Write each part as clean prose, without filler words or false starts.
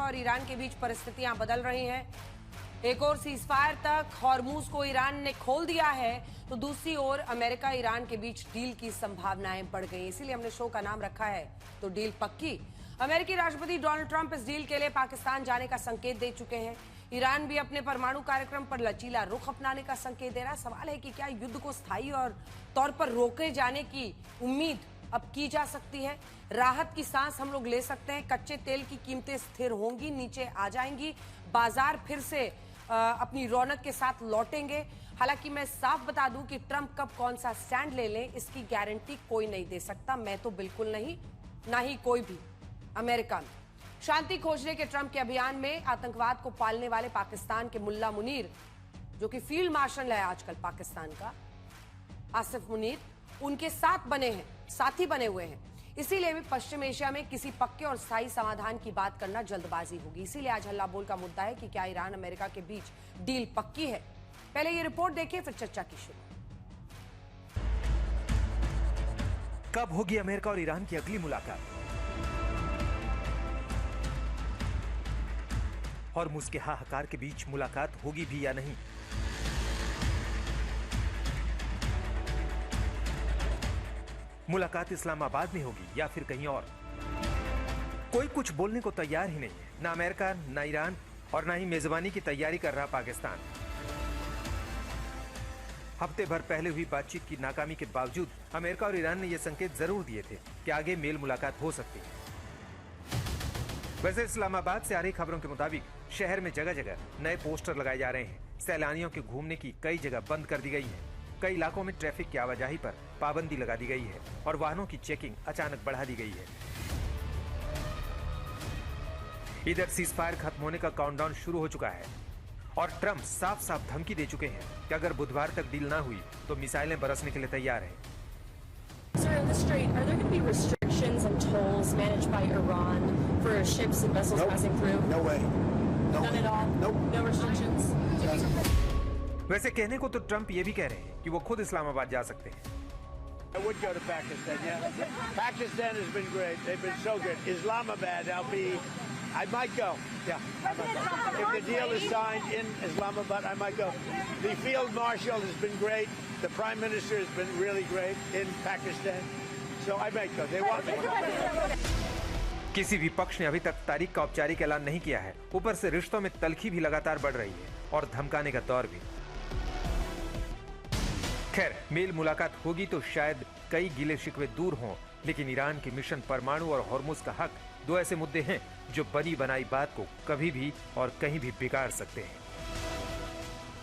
और ईरान के बीच परिस्थितियां बदल रही हैं। एक और सीजफायर तक हॉर्मूज को ईरान ने खोल दिया है, तो दूसरी ओर अमेरिका ईरान के बीच डील की संभावनाएं बढ़ गई। इसीलिए हमने शो का नाम रखा है तो डील पक्की। अमेरिकी राष्ट्रपति डोनाल्ड ट्रंप इस डील के लिए पाकिस्तान जाने का संकेत दे चुके हैं। ईरान भी अपने परमाणु कार्यक्रम पर लचीला रुख अपनाने का संकेत दे रहा है। सवाल है कि क्या युद्ध को स्थायी और तौर पर रोके जाने की उम्मीद अब की जा सकती है? राहत की सांस हम लोग ले सकते हैं? कच्चे तेल की कीमतें स्थिर होंगी, नीचे आ जाएंगी, बाजार फिर से अपनी रौनक के साथ लौटेंगे? हालांकि मैं साफ बता दूं कि ट्रंप कब कौन सा स्टैंड ले लें, इसकी गारंटी कोई नहीं दे सकता। मैं तो बिल्कुल नहीं, ना ही कोई भी। अमेरिका में शांति खोजने के ट्रंप के अभियान में आतंकवाद को पालने वाले पाकिस्तान के मुल्ला मुनीर, जो कि फील्ड मार्शल है आजकल पाकिस्तान का, आसिफ मुनीर, उनके साथी बने हुए हैं। इसीलिए भी पश्चिम एशिया में किसी पक्के और स्थायी समाधान की बात करना जल्दबाजी होगी। इसीलिए आज हल्ला बोल का मुद्दा है कि क्या ईरान अमेरिका के बीच डील पक्की है। पहले ये रिपोर्ट देखिए, फिर चर्चा की शुरू। कब होगी अमेरिका और ईरान की अगली मुलाकात? हॉर्मुज के हाहाकार के बीच मुलाकात होगी भी या नहीं? मुलाकात इस्लामाबाद में होगी या फिर कहीं और? कोई कुछ बोलने को तैयार ही नहीं है। ना अमेरिका, ना ईरान और ना ही मेजबानी की तैयारी कर रहा पाकिस्तान। हफ्ते भर पहले हुई बातचीत की नाकामी के बावजूद अमेरिका और ईरान ने यह संकेत जरूर दिए थे कि आगे मेल मुलाकात हो सकती है। वैसे इस्लामाबाद से आ रही खबरों के मुताबिक शहर में जगह जगह नए पोस्टर लगाए जा रहे हैं। सैलानियों के घूमने की कई जगह बंद कर दी गई है। कई इलाकों में ट्रैफिक की आवाजाही पर पाबंदी लगा दी गई है और वाहनों की चेकिंग अचानक बढ़ा दी गई है। इधर सीजफायर खत्म होने का काउंटडाउन शुरू हो चुका है और ट्रंप साफ साफ धमकी दे चुके हैं कि अगर बुधवार तक डील ना हुई तो मिसाइलें बरसने के लिए तैयार हैं। Sir, in the strait, are there going to be restrictions and tolls managed by Iran for ships and vessels passing through? No way. No None way. at all? Nope. No restrictions? वैसे कहने को तो Trump ये भी कह रहे हैं कि वो खुद इस्लामाबाद जा सकते हैं। I would go to Pakistan, yeah. Pakistan has been great. They've been so good. Islamabad, I might go. Yeah, I might go. If the deal is signed in Islamabad, I might go. The field marshal has been great. The prime minister has been really great in Pakistan. So I might go. They want me. किसी भी पक्ष ने अभी तक तारीख का औपचारिक ऐलान नहीं किया है। ऊपर से रिश्तों में तल्खी भी लगातार बढ़ रही है और धमकाने का दौर भी। खैर, मेल मुलाकात होगी तो शायद कई गिले शिकवे दूर हों, लेकिन ईरान की मिशन परमाणु और हॉर्मुज का हक दो ऐसे मुद्दे हैं जो बनी बनाई बात को कभी भी और कहीं भी बिगाड़ सकते हैं।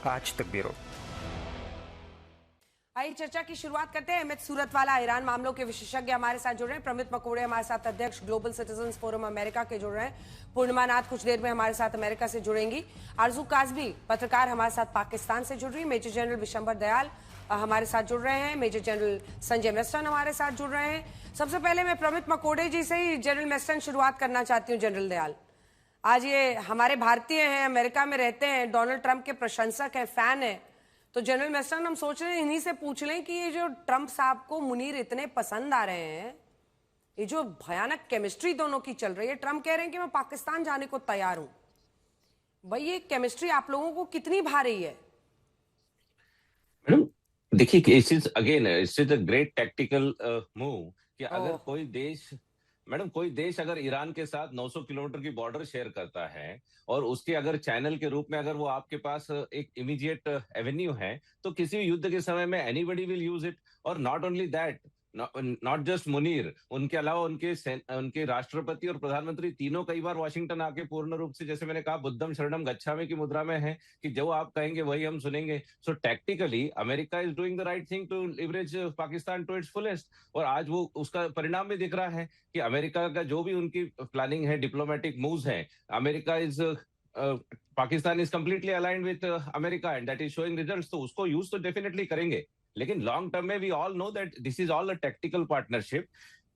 आज तक ब्यूरो। आइए चर्चा की शुरुआत करते हैं। अमित सूरतवाला ईरान मामलों के विशेषज्ञ हमारे साथ जुड़ रहे हैं। प्रमित मकोड़े हमारे साथ अध्यक्ष ग्लोबल सिटीजन्स फोरम अमेरिका के जुड़ रहे हैं। पूर्णिमा नाथ कुछ देर में हमारे साथ अमेरिका से जुड़ेंगी। आरजू काजबी पत्रकार हमारे साथ पाकिस्तान से जुड़ रही। मेजर जनरल विशंबर दयाल हमारे साथ जुड़ रहे हैं। मेजर जनरल संजय मेस्टन हमारे साथ जुड़ रहे हैं। सबसे पहले मैं प्रमित मकोड़े जी से ही जनरल मेस्टन शुरुआत करना चाहती हूँ। जनरल दयाल, आज ये हमारे भारतीय हैं, अमेरिका में रहते हैं, डोनाल्ड ट्रंप के प्रशंसक हैं, फैन हैं, तो जनरल मेस्टन हम सोच रहे हैं इन्हीं से पूछ लें कि ये जो ट्रंप साहब को मुनीर इतने पसंद आ रहे हैं, ये जो भयानक केमिस्ट्री दोनों की चल रही है, ट्रंप कह रहे हैं कि मैं पाकिस्तान जाने को तैयार हूं, भाई ये केमिस्ट्री आप लोगों को कितनी भा रही है? मैडम देखिए, it is a great tactical move कि अगर कोई देश अगर ईरान के साथ 900 किलोमीटर की बॉर्डर शेयर करता है और उसके अगर चैनल के रूप में अगर वो आपके पास एक इमीडिएट एवेन्यू है, तो किसी भी युद्ध के समय में एनीबडी विल यूज इट। और not only that, not just Munir, उनके अलावा उनके राष्ट्रपति और प्रधानमंत्री तीनों कई बार वॉशिंगटन आके पूर्ण रूप से, जैसे मैंने कहा, बुद्धम शरणम गच्छामि की मुद्रा में है कि जो आप कहेंगे वही हम सुनेंगे। So tactically America is doing the right thing to leverage Pakistan to its fullest. और आज वो उसका परिणाम भी दिख रहा है कि अमेरिका का जो भी उनकी प्लानिंग है, डिप्लोमेटिक मूव्स है, America is Pakistan is completely aligned with America and that is showing results. तो उसको यूज तो डेफिनेटली करेंगे, लेकिन लॉन्ग टर्म में we all know that this is all a tactical partnership.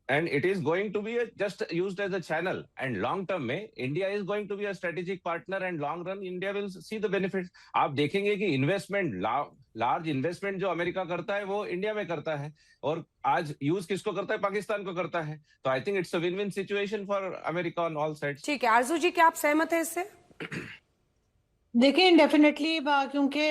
and it is going to be just used as a channel, and long term में India is going to be a strategic partner, and long run India will see the benefits. आप देखेंगे कि investment, large investment जो America करता है वो India में करता है, और आज यूज किसको करता है? पाकिस्तान को करता है। तो I think it's a win win situation for America on all sides. ठीक है, आरजू जी, क्या आप सहमत हैं इससे? देखिए, डेफिनेटली, क्योंकि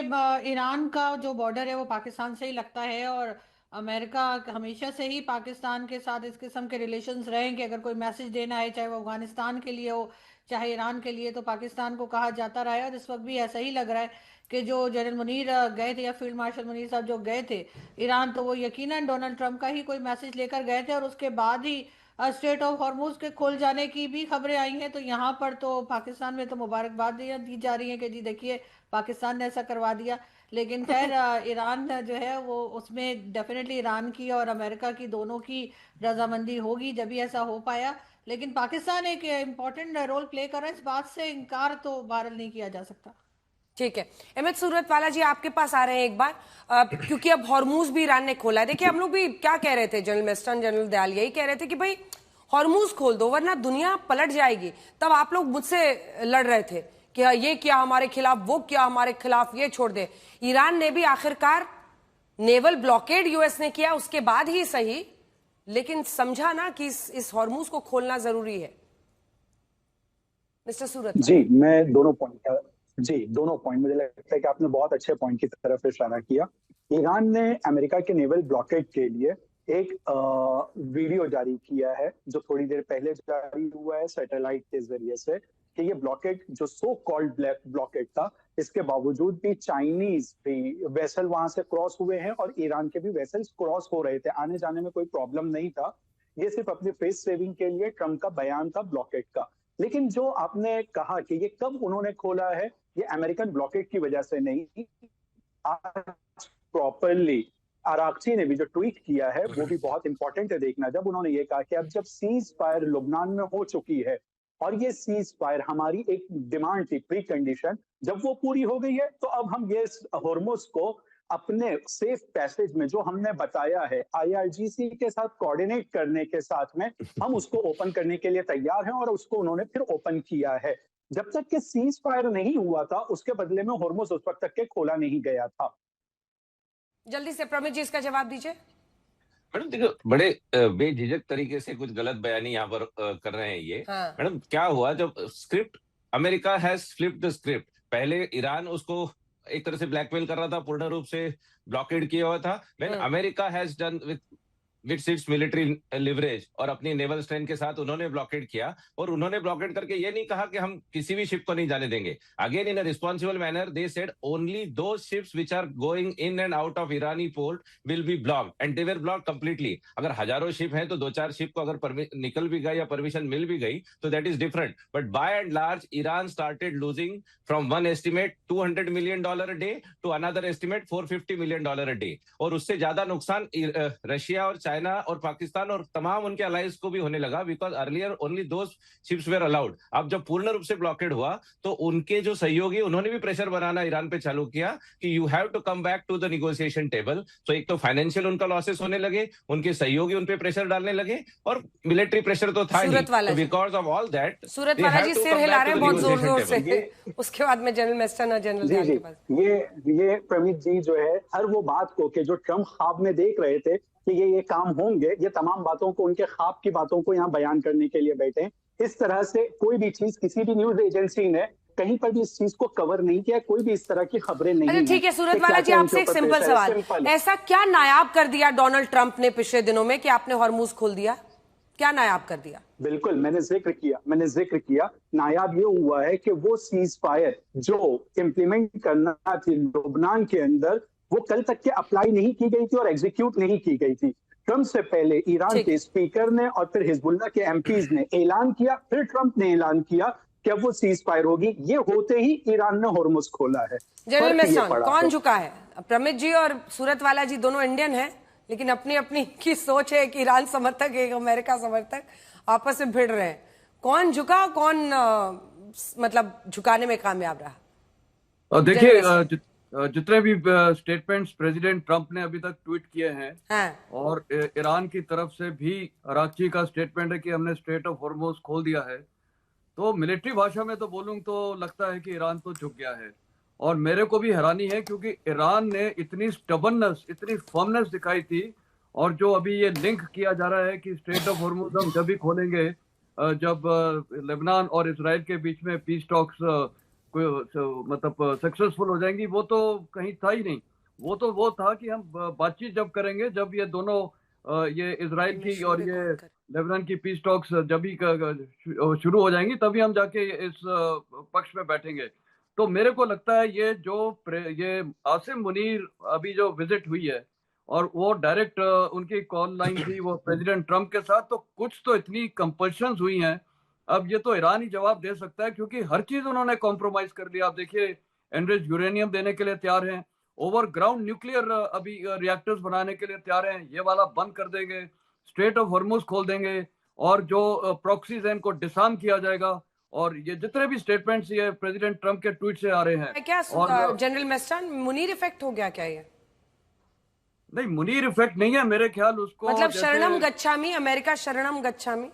ईरान का जो बॉर्डर है वो पाकिस्तान से ही लगता है, और अमेरिका हमेशा से ही पाकिस्तान के साथ इस किस्म के रिलेशंस रहे कि अगर कोई मैसेज देना है, चाहे वो अफगानिस्तान के लिए हो चाहे ईरान के लिए, तो पाकिस्तान को कहा जाता रहा है। और इस वक्त भी ऐसा ही लग रहा है कि जो जनरल मुनीर गए थे, या फील्ड मार्शल मुनीर साहब जो गए थे ईरान, तो वो यकीनन डोनाल्ड ट्रंप का ही कोई मैसेज लेकर गए थे, और उसके बाद ही स्ट्रेट ऑफ हॉर्मुज के खुल जाने की भी खबरें आई हैं। तो यहाँ पर तो पाकिस्तान में तो मुबारकबाद दी जा रही है कि जी देखिए पाकिस्तान ने ऐसा करवा दिया। लेकिन खैर ईरान जो है वो, उसमें डेफिनेटली ईरान की और अमेरिका की दोनों की रजामंदी होगी जब भी ऐसा हो पाया। लेकिन पाकिस्तान एक इम्पॉर्टेंट रोल प्ले कर रहा है, इस बात से इनकार तो बहरहाल नहीं किया जा सकता। ठीक है, अहमद सूरत वाला जी आपके पास आ रहे हैं एक बार, क्योंकि अब हॉर्मूज भी ईरान ने खोला है। देखिए, हम लोग भी क्या कह रहे थे, जनरल मेस्टन, जनरल दयाल यही कह रहे थे कि भाई हॉर्मूज खोल दो वरना दुनिया पलट जाएगी। तब आप लोग मुझसे लड़ रहे थे कि ये क्या हमारे खिलाफ, वो क्या हमारे खिलाफ, ये छोड़ दे। ईरान ने भी आखिरकार नेवल ब्लॉकेड यूएस ने किया, उसके बाद ही सही, लेकिन समझा ना कि इस हॉर्मूज को खोलना जरूरी है। मिस्टर सूरत जी, मैं दोनों पॉइंट मुझे लगता है कि आपने बहुत अच्छे पॉइंट की तरफ इशारा किया। ईरान ने अमेरिका के नेवल ब्लॉकेड के लिए एक वीडियो जारी किया है, जो थोड़ी देर पहले जारी हुआ है सैटेलाइट के जरिए से, कि ये ब्लॉकेड जो सो कॉल्ड ब्लॉकेड था, इसके बावजूद भी चाइनीज भी वेसल वहां से क्रॉस हुए हैं और ईरान के भी वेसल्स क्रॉस हो रहे थे, आने जाने में कोई प्रॉब्लम नहीं था। ये सिर्फ अपने फेस सेविंग के लिए ट्रम्प का बयान था ब्लॉकेड का। लेकिन जो आपने कहा कि ये कब उन्होंने खोला है, ये अमेरिकन ब्लॉकेड की वजह से नहीं, आज प्रॉपरली आराक्ची ने भी जो ट्वीट किया है वो भी बहुत इंपॉर्टेंट है देखना। जब उन्होंने ये कहा कि अब जब सीज फायर लुबनान में हो चुकी है, और ये सीज फायर हमारी एक डिमांड थी, प्री कंडीशन, जब वो पूरी हो गई है, तो अब हम ये हॉर्मुज को अपने सेफ पैसेज में जो हमने बताया है IRGC के साथ कोऑर्डिनेट करने के साथ में, हम उसको ओपन करने के लिए तैयार हैं, और उसको उन्होंने फिर ओपन किया है। जब तक कि सीज फायर नहीं हुआ था, उसके बदले में हॉर्मुज उस वक्त तक के खोला नहीं गया था। जल्दी से प्रमित जी इसका जवाब दीजिए। मैडम देखो, बड़े बेझिझक तरीके से कुछ गलत बयानी यहाँ पर कर रहे हैं ये। हाँ। मैडम क्या हुआ, जब script, America has flipped the script. पहले ईरान उसको एक तरह से ब्लैकमेल कर रहा था, पूर्ण रूप से ब्लॉकेड किया हुआ था। America has done with its military leverage, और अपनी नेवल स्ट्रेंथ के साथ उन्होंने ब्लॉकेड किया, और उन्होंने ब्लॉकेड करके ये नहीं कहा कि हम किसी भी शिप को नहीं जाने देंगे। Again in a responsible manner they said only those ships which are going in and out of ईरानी port will be blocked, and they were blocked completely. अगर हजारों शिप हैं तो 2-4 शिप को अगर निकल भी गई या परमिशन मिल भी गई तो that is different, but by and large Iran started losing from one estimate $200 million a day to another estimate $450 million a day, और उससे ज्यादा नुकसान रशिया और चाइना और पाकिस्तान और तमाम उनके अलायंस को भी होने लगा, because earlier only those ships were allowed. अब जब पूर्ण रूप से ब्लॉकेड हुआ तो उनके जो सहयोगी, उन्होंने भी प्रेशर बनाना ईरान पे चालू किया कि you have to come back to the negotiation table. तो एक तो फाइनेंशियल उनका लॉसेस होने लगे, उनके सहयोगी उन पे प्रेशर डालने लगे, और मिलिट्री प्रेशर तो था ही। बिकॉज ऑफ ऑल दैट सूरत वाला जी सिर हिला रहे हैं बहुत जोर जोर से। उसके बाद में जनरल मेस्टन और जनरल दयाल के पास। ये प्रमित जी जो है, हर वो बात को कि जो ट्रम्प ख्वाब में देख रहे थे कि ये काम होंगे, ये तमाम बातों को, उनके ख्वाब की बातों को यहाँ बयान करने के लिए बैठे हैं। इस तरह से कोई भी चीज, किसी भी न्यूज एजेंसी ने कहीं पर भी इस चीज को कवर नहीं किया, कोई भी इस तरह की खबरें नहीं। ठीक है सूरत वाला जी, आपसे एक सिंपल सवाल, ऐसा क्या नायाब कर दिया डोनाल्ड ट्रंप ने पिछले दिनों में कि आपने हॉर्मुज खोल दिया? क्या नायाब कर दिया? बिल्कुल, मैंने जिक्र किया नायाब ये हुआ है कि वो सीज फायर जो इम्प्लीमेंट करना थी लुबनान के अंदर, वो कल तक के अप्लाई नहीं की गई थी और एग्जीक्यूट नहीं की गई थी। ट्रंप से पहले ईरान के स्पीकर ने और फिर हिजबुल्लाह के एमपीज ने ऐलान किया, फिर ट्रंप ने ऐलान किया कि अब वो सीज फायर होगी। ये होते ही ईरान ने हॉर्मुज खोला है। जनरल मेस्टन, कौन झुका है? प्रमित जी और सूरत वाला जी दोनों इंडियन हैं, लेकिन अपनी अपनी की सोच है, एक ईरान समर्थक एक अमेरिका समर्थक आपस में भिड़ रहे हैं। कौन झुका, कौन मतलब झुकाने में कामयाब रहा? देखिए, जितने भी स्टेटमेंट्स प्रेसिडेंट ट्रंप ने अभी तक ट्वीट किए हैं, हाँ। और ईरान की तरफ से भी कराची का स्टेटमेंट है कि हमने स्ट्रेट ऑफ हॉर्मुज खोल दिया है, तो मिलिट्री भाषा में तो बोलूं तो लगता है कि ईरान तो झुक गया है। और मेरे को भी हैरानी है क्योंकि ईरान ने इतनी स्टबननेस, इतनी फर्मनेस दिखाई थी, और जो अभी ये लिंक किया जा रहा है कि स्ट्रेट ऑफ हॉर्मुज हम जब भी खोलेंगे जब लेबनान और इसराइल के बीच में पीस टॉक्स मतलब सक्सेसफुल हो जाएंगी, वो तो कहीं था ही नहीं। वो था कि हम बातचीत जब करेंगे, जब ये दोनों ये इसराइल की और ये लेबनान की पीस टॉक्स जब भी शुरू हो जाएंगी, तभी हम जाके इस पक्ष में बैठेंगे। तो मेरे को लगता है ये आसिम मुनीर अभी जो विजिट हुई है, और वो डायरेक्ट उनकी कॉल लाइन थी वो प्रेसिडेंट ट्रंप के साथ, तो कुछ तो इतनी कंपल्शंस हुई हैं। अब ये तो ईरान ही जवाब दे सकता है, क्योंकि हर चीज उन्होंने कॉम्प्रोमाइज कर लिया। आप देखिए, एनरिच यूरेनियम देने के लिए तैयार हैं, ओवर ग्राउंड न्यूक्लियर अभी रिएक्टर्स बनाने के लिए तैयार हैं, ये वाला बंद कर देंगे, स्ट्रेट ऑफ हॉर्मुज खोल देंगे, और जो प्रॉक्सीज हैं इनको डिसआर्म किया जाएगा। और ये जितने भी स्टेटमेंट्स ये प्रेसिडेंट ट्रंप के ट्वीट से आ रहे हैं, क्या और जनरल मेस्टान, मुनीर इफेक्ट हो गया क्या ये? नहीं, मुनीर इफेक्ट नहीं है मेरे ख्याल। उसको मतलब शरणम गच्छामी, अमेरिका शरणम गच्छामी।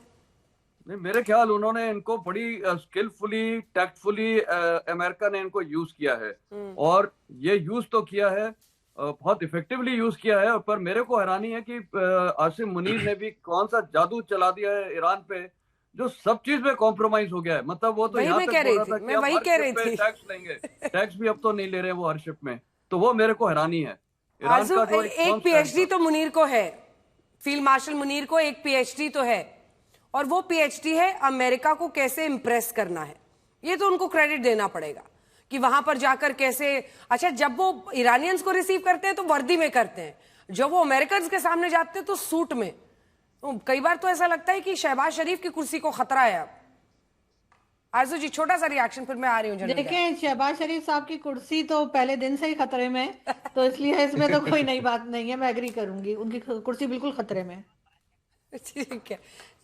नहीं, मेरे ख्याल उन्होंने इनको बड़ी स्किलफुली, टैक्टफुली अमेरिका ने इनको यूज किया है, और ये यूज तो किया है, बहुत इफेक्टिवली यूज किया है। पर मेरे को हैरानी है कि आसिम मुनीर ने भी कौन सा जादू चला दिया है ईरान पे, जो सब चीज में कॉम्प्रोमाइज हो गया है। मतलब वो तो यहाँ तक बोल रहा था कि हम हर शिप पे टैक्स लेंगे, टैक्स भी अब तो नहीं ले रहे वो हर शिप में। तो वो मेरे को हैरानी है। ईरान का जो एक पीएचडी तो मुनीर को है, फील्ड मार्शल मुनीर को एक पीएचडी तो है, और वो पीएचडी है अमेरिका को कैसे इंप्रेस करना है। ये तो उनको क्रेडिट देना पड़ेगा कि वहां पर जाकर कैसे। अच्छा, जब वो ईरानियंस को रिसीव करते हैं तो वर्दी में करते हैं, जब वो अमेरिकन के सामने जाते हैं तो सूट में। तो कई बार तो ऐसा लगता है कि शहबाज शरीफ की कुर्सी को खतरा है। अब आरजू जी, छोटा सा रिएक्शन, फिर मैं आ रही हूँ। देखिए, शहबाज शरीफ साहब की कुर्सी तो पहले दिन से ही खतरे में है, तो इसलिए इसमें तो कोई नई बात नहीं है। मैं एग्री करूंगी, उनकी कुर्सी बिल्कुल खतरे में है। ठीक है,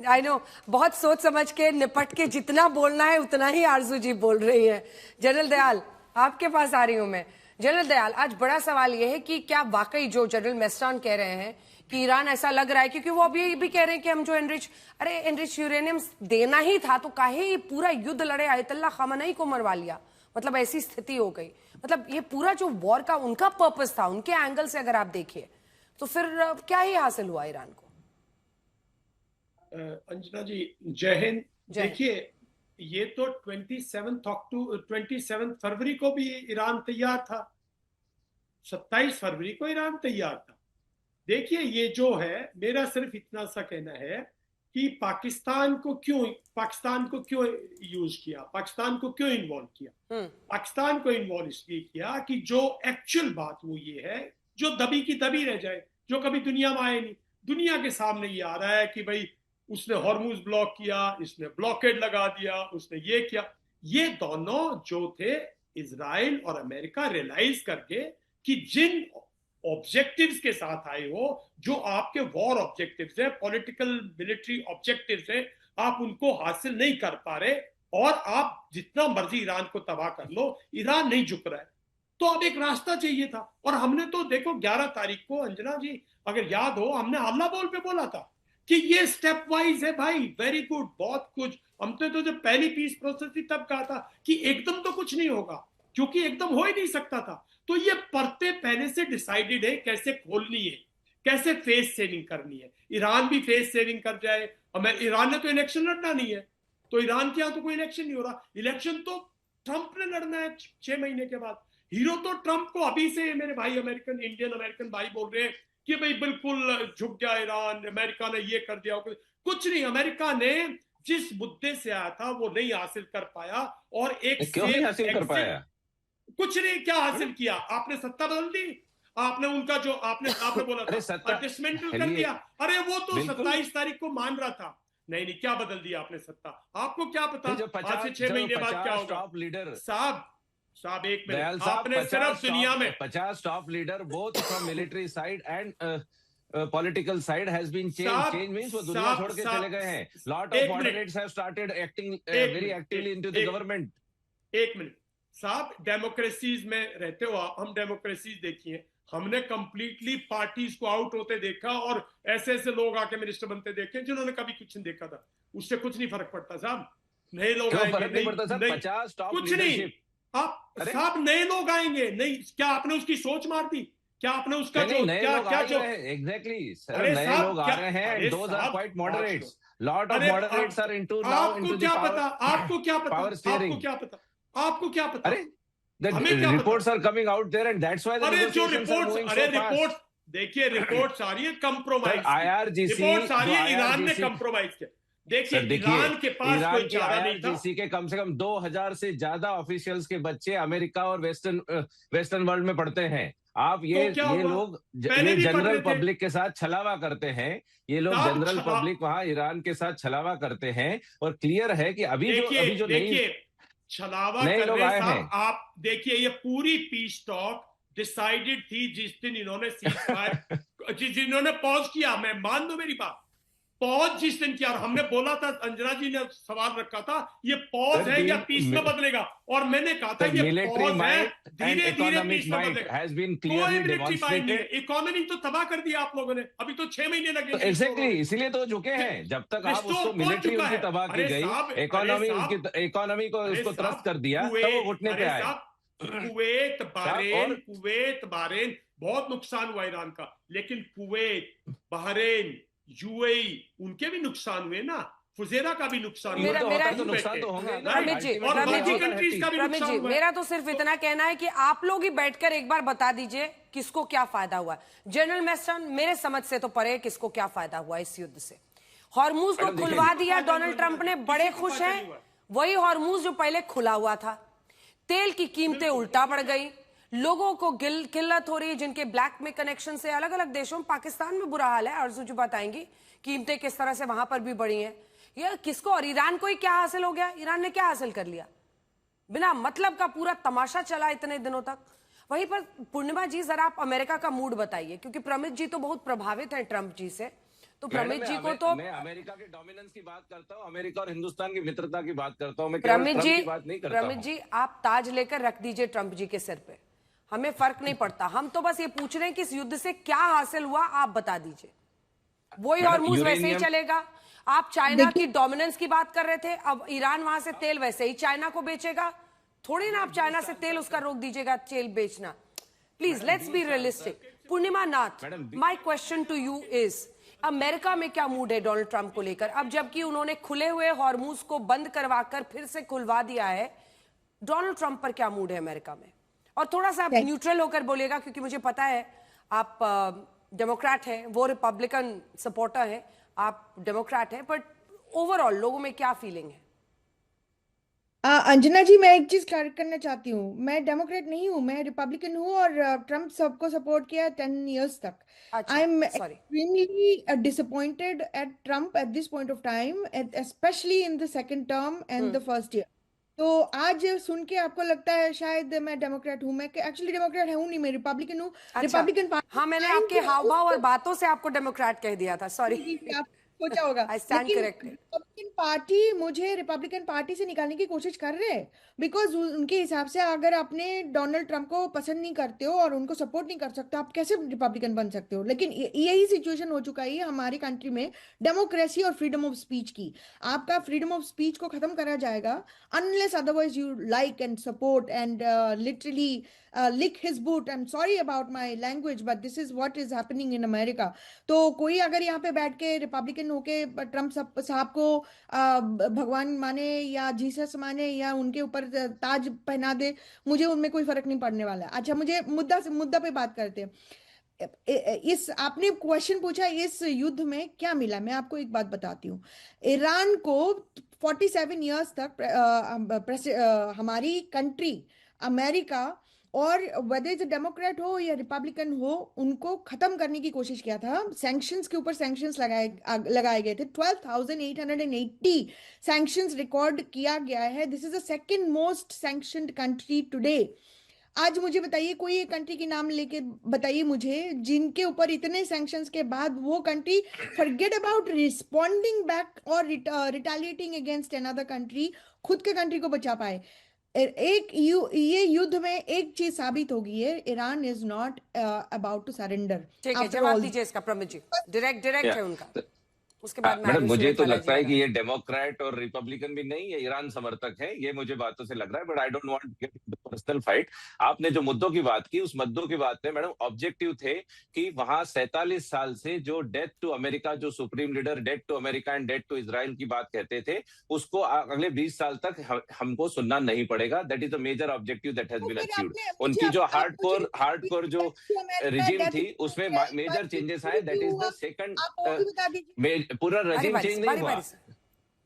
आई नो, बहुत सोच समझ के निपट के जितना बोलना है उतना ही आरजू जी बोल रही है। जनरल दयाल, आपके पास आ रही हूं मैं। जनरल दयाल, आज बड़ा सवाल यह है कि क्या वाकई जो जनरल मेस्टान कह रहे हैं कि ईरान, ऐसा लग रहा है क्योंकि वो अभी भी कह रहे हैं कि हम जो एनरिच यूरेनियम देना ही था तो काहे पूरा युद्ध लड़े, आयतुल्लाह खamenei को मरवा लिया। मतलब ऐसी स्थिति हो गई। मतलब ये पूरा जो वॉर का उनका पर्पस था, उनके एंगल से अगर आप देखिए तो फिर क्या ही हासिल हुआ ईरान को? अंजना जी, जय हिंद। देखिए, ये तो 27 फरवरी को भी ईरान तैयार था, 27 फरवरी को ईरान तैयार था। देखिए, ये जो है, मेरा सिर्फ इतना सा कहना है कि पाकिस्तान को क्यों यूज किया, पाकिस्तान को क्यों इन्वॉल्व किया। पाकिस्तान को इन्वॉल्व इसलिए किया कि जो एक्चुअल बात वो ये है, जो दबी की दबी रह जाए, जो कभी दुनिया में आए नहीं। दुनिया के सामने ये आ रहा है कि भाई उसने हॉर्मुज ब्लॉक किया, इसने ब्लॉकेड लगा दिया, उसने ये किया। ये दोनों जो थे, इजराइल और अमेरिका रियलाइज करके कि जिन ऑब्जेक्टिव्स के साथ आए हो, जो आपके वॉर ऑब्जेक्टिव्स है, पॉलिटिकल मिलिट्री ऑब्जेक्टिव्स है, आप उनको हासिल नहीं कर पा रहे, और आप जितना मर्जी ईरान को तबाह कर लो, ईरान नहीं झुक रहा है। तो अब एक रास्ता चाहिए था। और हमने तो देखो 11 तारीख को, अंजना जी अगर याद हो, हमने हल्ला बोल पे बोला था कि ये स्टेप वाइज है भाई, वेरी गुड, बहुत कुछ। हमने तो जब पहली पीस प्रोसेस थी तब कहा था कि एकदम तो कुछ नहीं होगा, क्योंकि एकदम हो ही नहीं सकता था। तो ये परतें पहले से डिसाइडेड है कैसे खोलनी है, कैसे फेस सेविंग करनी है। ईरान भी फेस सेविंग कर जाए। ईरान ने तो इलेक्शन लड़ना नहीं है, तो ईरान के यहाँ तो कोई इलेक्शन नहीं हो रहा। इलेक्शन तो ट्रंप ने लड़ना है 6 महीने के बाद। हीरो तो ट्रंप को अभी से मेरे भाई इंडियन अमेरिकन भाई बोल रहे हैं कि भाई बिल्कुल झुक गया ईरान, अमेरिका ने ये कर दिया। कुछ नहीं, अमेरिका ने जिस मुद्दे से आया था वो नहीं हासिल कर पाया। और एक क्यों नहीं हासिल कर पाया? कुछ नहीं, क्या हासिल किया? आपने सत्ता बदल दी, आपने उनका जो आपने बोला था डिसमेंटल कर दिया। अरे वो तो 27 तारीख को मान रहा था। नहीं, क्या बदल दिया आपने सत्ता? आपको क्या पता आज से 6 महीने बाद क्या होगा? साहब एक मिनट, आपने सिर्फ दुनिया में 50 top leader both from military side and political side has been change means वो दुनिया छोड़ के चले गए हैं। Lot of moderates have started acting very actively into the government. एक मिनट साहब डेमोक्रेसीज में रहते हो आप, हम डेमोक्रेसीज देखी हैं, हमने कंप्लीटली पार्टीज को आउट होते देखा और ऐसे ऐसे लोग आके मिनिस्टर बनते देखे जिन्होंने कभी कुछ नहीं देखा था। उससे कुछ नहीं फर्क पड़ता साहब, नए लोग क्यों आएंगे, फर्क नहीं पड़ता सर? 50 टॉप कुछ नहीं, लीडरशिप। आप साहब नए लोग आएंगे, नहीं क्या आपने उसकी सोच मार दी? क्या आपने उसका नहीं, जो नए क्या लोग क्या आ जो रहे हैं, एग्जैक्टली सर, अरे नए साहब, लोग आ क्या- रहे हैं, अरे दोज आर साहब, क्वाइट मॉडरेट्स, लॉट ऑफ अरे मॉडरेट्स आर इनटू नाउ आपको इनटू द क्या पता, पावर, आपको क्या पता, power steering. आपको क्या पता, आपको क्या पता? अरे the हमें क्या reports are coming out there and that's why the अरे जो negotiations are रिपोर्ट्स, moving अरे so fast. रिपोर्ट देखिए, रिपोर्ट्स आ रही है कंप्रोमाइज, IRGC रिपोर्ट्स आ रही है जो ईरान ने IRGC कंप्रोमाइज किया। सर देखिए ईरान के पास ईरान कोई की चारा नहीं था। IRGC के कम से कम 2000 से ज्यादा ऑफिशियल्स के बच्चे अमेरिका और वेस्टर्न वर्ल्ड में पढ़ते हैं। आप ये क्या हुआ? लोग पहले ये भी पढ़ जनरल रहे थे। पब्लिक के साथ छलावा करते हैं, ये लोग साहब, जनरल पब्लिक वहां ईरान के साथ छलावा करते हैं और क्लियर है कि अभी जो देखिए छलावा नए कर लोग रहे आए साहब, हैं। आप देखिए ये पूरी पीस टॉक डिसाइडेड थी जिस दिन इन्होंने सीजफायर जिन्होंने पॉज किया, मैं मान दो मेरी बात, पॉज जिस दिन किया, और हमने बोला था, अंजना जी ने सवाल रखा था, ये पॉज है या पीस में बदलेगा, और मैंने कहा था ये मिलिट्री पॉज है, माइट एंड धीरे धीरे इकोनॉमिक पीस में माइट बदलेगा। हैज बीन कोई क्लियरली मिलिट्री माइट नहीं है, डेमोंस्ट्रेटेड। इकोनॉमी तो तबाह कर दिया आप लोगों ने, अभी तो 6 महीने लगे। एग्जैक्टली, इसीलिए तो झुके हैं। जब तक आप रिस्टोर उसको हो मिलिट्री चुका उनकी है। तबाह की अरे गई, साहब, अरे इकोनॉमी साहब, उसकी इकोनॉमी को अरे उसको साहब, त्रस्त कर दिया, तब वो घुटने पे अरे आए। साहब, कुवैत बहरेन बहुत नुकसान हुआ ईरान का, लेकिन कुवैत, बहरेन, यूएई उनके भी नुकसान हुए ना, फुजेरा का भी नुकसान हुआ। मेरा तो नुकसान तो होंगे ही ना। रमित जी, और रमित जी, बाकी कंट्रीज का भी रमित नुकसान जी, हुआ। मेरा तो सिर्फ इतना कहना है कि आप लोग ही बैठकर एक बार बता दीजिए किसको क्या फायदा हुआ। जनरल मैस्टन, मेरे समझ से तो परे किसको क्या फायदा हुआ इस युद्ध से। हॉर्मूज को खुलवा दिया डोनाल्ड ट्रंप ने, बड़े खुश हैं। वही हॉर्मूज जो पहले खुला हुआ था। तेल की कीमतें उल्टा बढ़ गई, लोगों को किल्लत हो रही है जिनके ब्लैक में कनेक्शन से अलग अलग देशों में। पाकिस्तान में बुरा हाल है, अर्जुन जी बताएंगी कीमतें किस तरह से वहां पर भी बढ़ी हैं। ये किसको, और ईरान को ही क्या हासिल हो गया? ईरान ने क्या हासिल कर लिया? बिना मतलब का पूरा तमाशा चला इतने दिनों तक। वहीं पर पूर्णिमा जी, जरा आप अमेरिका का मूड बताइए, क्योंकि प्रमित जी तो बहुत प्रभावित हैं ट्रंप जी से। तो प्रमित जी को तो मैं अमेरिका के डोमिनेंस की बात करता हूँ, अमेरिका और हिंदुस्तान की मित्रता की बात करता हूँ, मैं प्रमित ट्रंप जी, की बात नहीं करता प्रमित हूँ। जी, आप ताज लेकर रख दीजिए ट्रंप जी के सिर पे, हमें फर्क नहीं पड़ता। हम तो बस ये पूछ रहे हैं कि इस युद्ध से क्या हासिल हुआ, आप बता दीजिए। वही हॉर्मूज वैसे ही चलेगा। आप चाइना की डोमिनेंस की बात कर रहे थे, अब ईरान वहां से तेल वैसे ही चाइना को बेचेगा। थोड़ी ना आप चाइना से तेल उसका रोक दीजिएगा तेल बेचना। Please let's be realistic. Purnima Nath, my question to you is, America में क्या मूड है डोनाल्ड ट्रंप को लेकर? अब जबकि उन्होंने खुले हुए हॉर्मूज को बंद करवाकर फिर से खुलवा दिया है, डोनाल्ड ट्रंप पर क्या मूड है अमेरिका में? और थोड़ा सा आप न्यूट्रल होकर बोलिएगा, क्योंकि मुझे पता है आप डेमोक्रेट हैं, वो रिपब्लिकन सपोर्टर हैं, आप डेमोक्रेट हैं, बट ओवरऑल लोगों में क्या फीलिंग है? अंजना जी, मैं एक चीज क्लियर करना चाहती हूँ, मैं डेमोक्रेट नहीं हूँ, मैं रिपब्लिकन हूँ और ट्रम्प सबको सपोर्ट किया 10 years तक। I am extremely disappointed at Trump at this point of time, specially in the second term and the first year. तो आज सुन के आपको लगता है शायद मैं डेमोक्रेट हूँ, मैं एक्चुअली डेमोक्रेट हूँ नहीं, मैं रिपब्लिकन हूँ। रिपब्लिकन पार्टी, हाँ, मैंने आपके हाव भाव और बातों से आपको डेमोक्रेट कह दिया था, सॉरी। आप सोचा होगा, लेकिन रिपब्लिकन पार्टी मुझे रिपब्लिकन पार्टी से निकालने की कोशिश कर रहे हैं, बिकॉज उनके हिसाब से अगर आपने डोनाल्ड ट्रंप को पसंद नहीं करते हो और उनको सपोर्ट नहीं कर सकते, आप कैसे रिपब्लिकन बन सकते हो? लेकिन यही सिचुएशन हो चुका है हमारी कंट्री में, डेमोक्रेसी और फ्रीडम ऑफ स्पीच की। आपका फ्रीडम ऑफ स्पीच को खत्म करा जाएगा unless otherwise you like and support and literally lick his boot. I'm sorry about my language, but this is what is happening in America. तो कोई अगर यहाँ पे बैठ के रिपब्लिकन होके ट्रम्प साहब को भगवान माने या जीसस माने या उनके ऊपर ताज पहना दे, मुझे उनमें कोई फर्क नहीं पड़ने वाला है। अच्छा, मुझे मुद्दा पे बात करते हैं। इस आपने क्वेश्चन पूछा इस युद्ध में क्या मिला, मैं आपको एक बात बताती हूँ। ईरान को 47 years तक हमारी कंट्री अमेरिका और वेदर इज डेमोक्रेट हो या रिपब्लिकन हो, उनको खत्म करने की कोशिश किया था। सैंक्शंस के ऊपर सैंक्शंस लगाए गए थे। 12,880 सैंक्शंस रिकॉर्ड किया गया है। This is the second most sanctioned country today. आज मुझे बताइए, कोई एक कंट्री के नाम लेके बताइए मुझे जिनके ऊपर इतने सैंक्शंस के बाद वो country forget about responding back और रिटेलिएटिंग अगेंस्ट अनदर कंट्री, खुद के कंट्री को बचा पाए। ये युद्ध में एक चीज साबित होगी है, Iran is not about to surrender. ठीक है, जवाब दीजिए इसका प्रमित जी। डायरेक्ट है उनका, उसके बाद में मैडम आयुष मुझे तो सुरतवाला लगता जी है का कि ये डेमोक्रेट और रिपब्लिकन भी नहीं, ये ईरान समर्थक है, ये मुझे बातों से लग रहा है, but I don't want to get into personal fight. आपने जो मुद्दों की बात की, उस मुद्दों की बात में मैडम ऑब्जेक्टिव थे कि वहां 47 साल से जो डेथ टू अमेरिका, जो supreme leader death to America and death to Israel की बात कहते थे, उसको अगले 20 साल तक हमको सुनना नहीं पड़ेगा। That is the major objective that has तो बीन फिर अचीव्ड। आपने मुझे उनकी जो आप मुझे हार्डकोर जो अमेरिका रिजीम डेथ थी उसमें मेजर चेंजेस आए। क्यों दैट इज हुआ, द सेकंड, आप वो भी बता दीजिए। पूरा बारी रजीम बारी चेंज से, नहीं बारी हुआ। बारी से।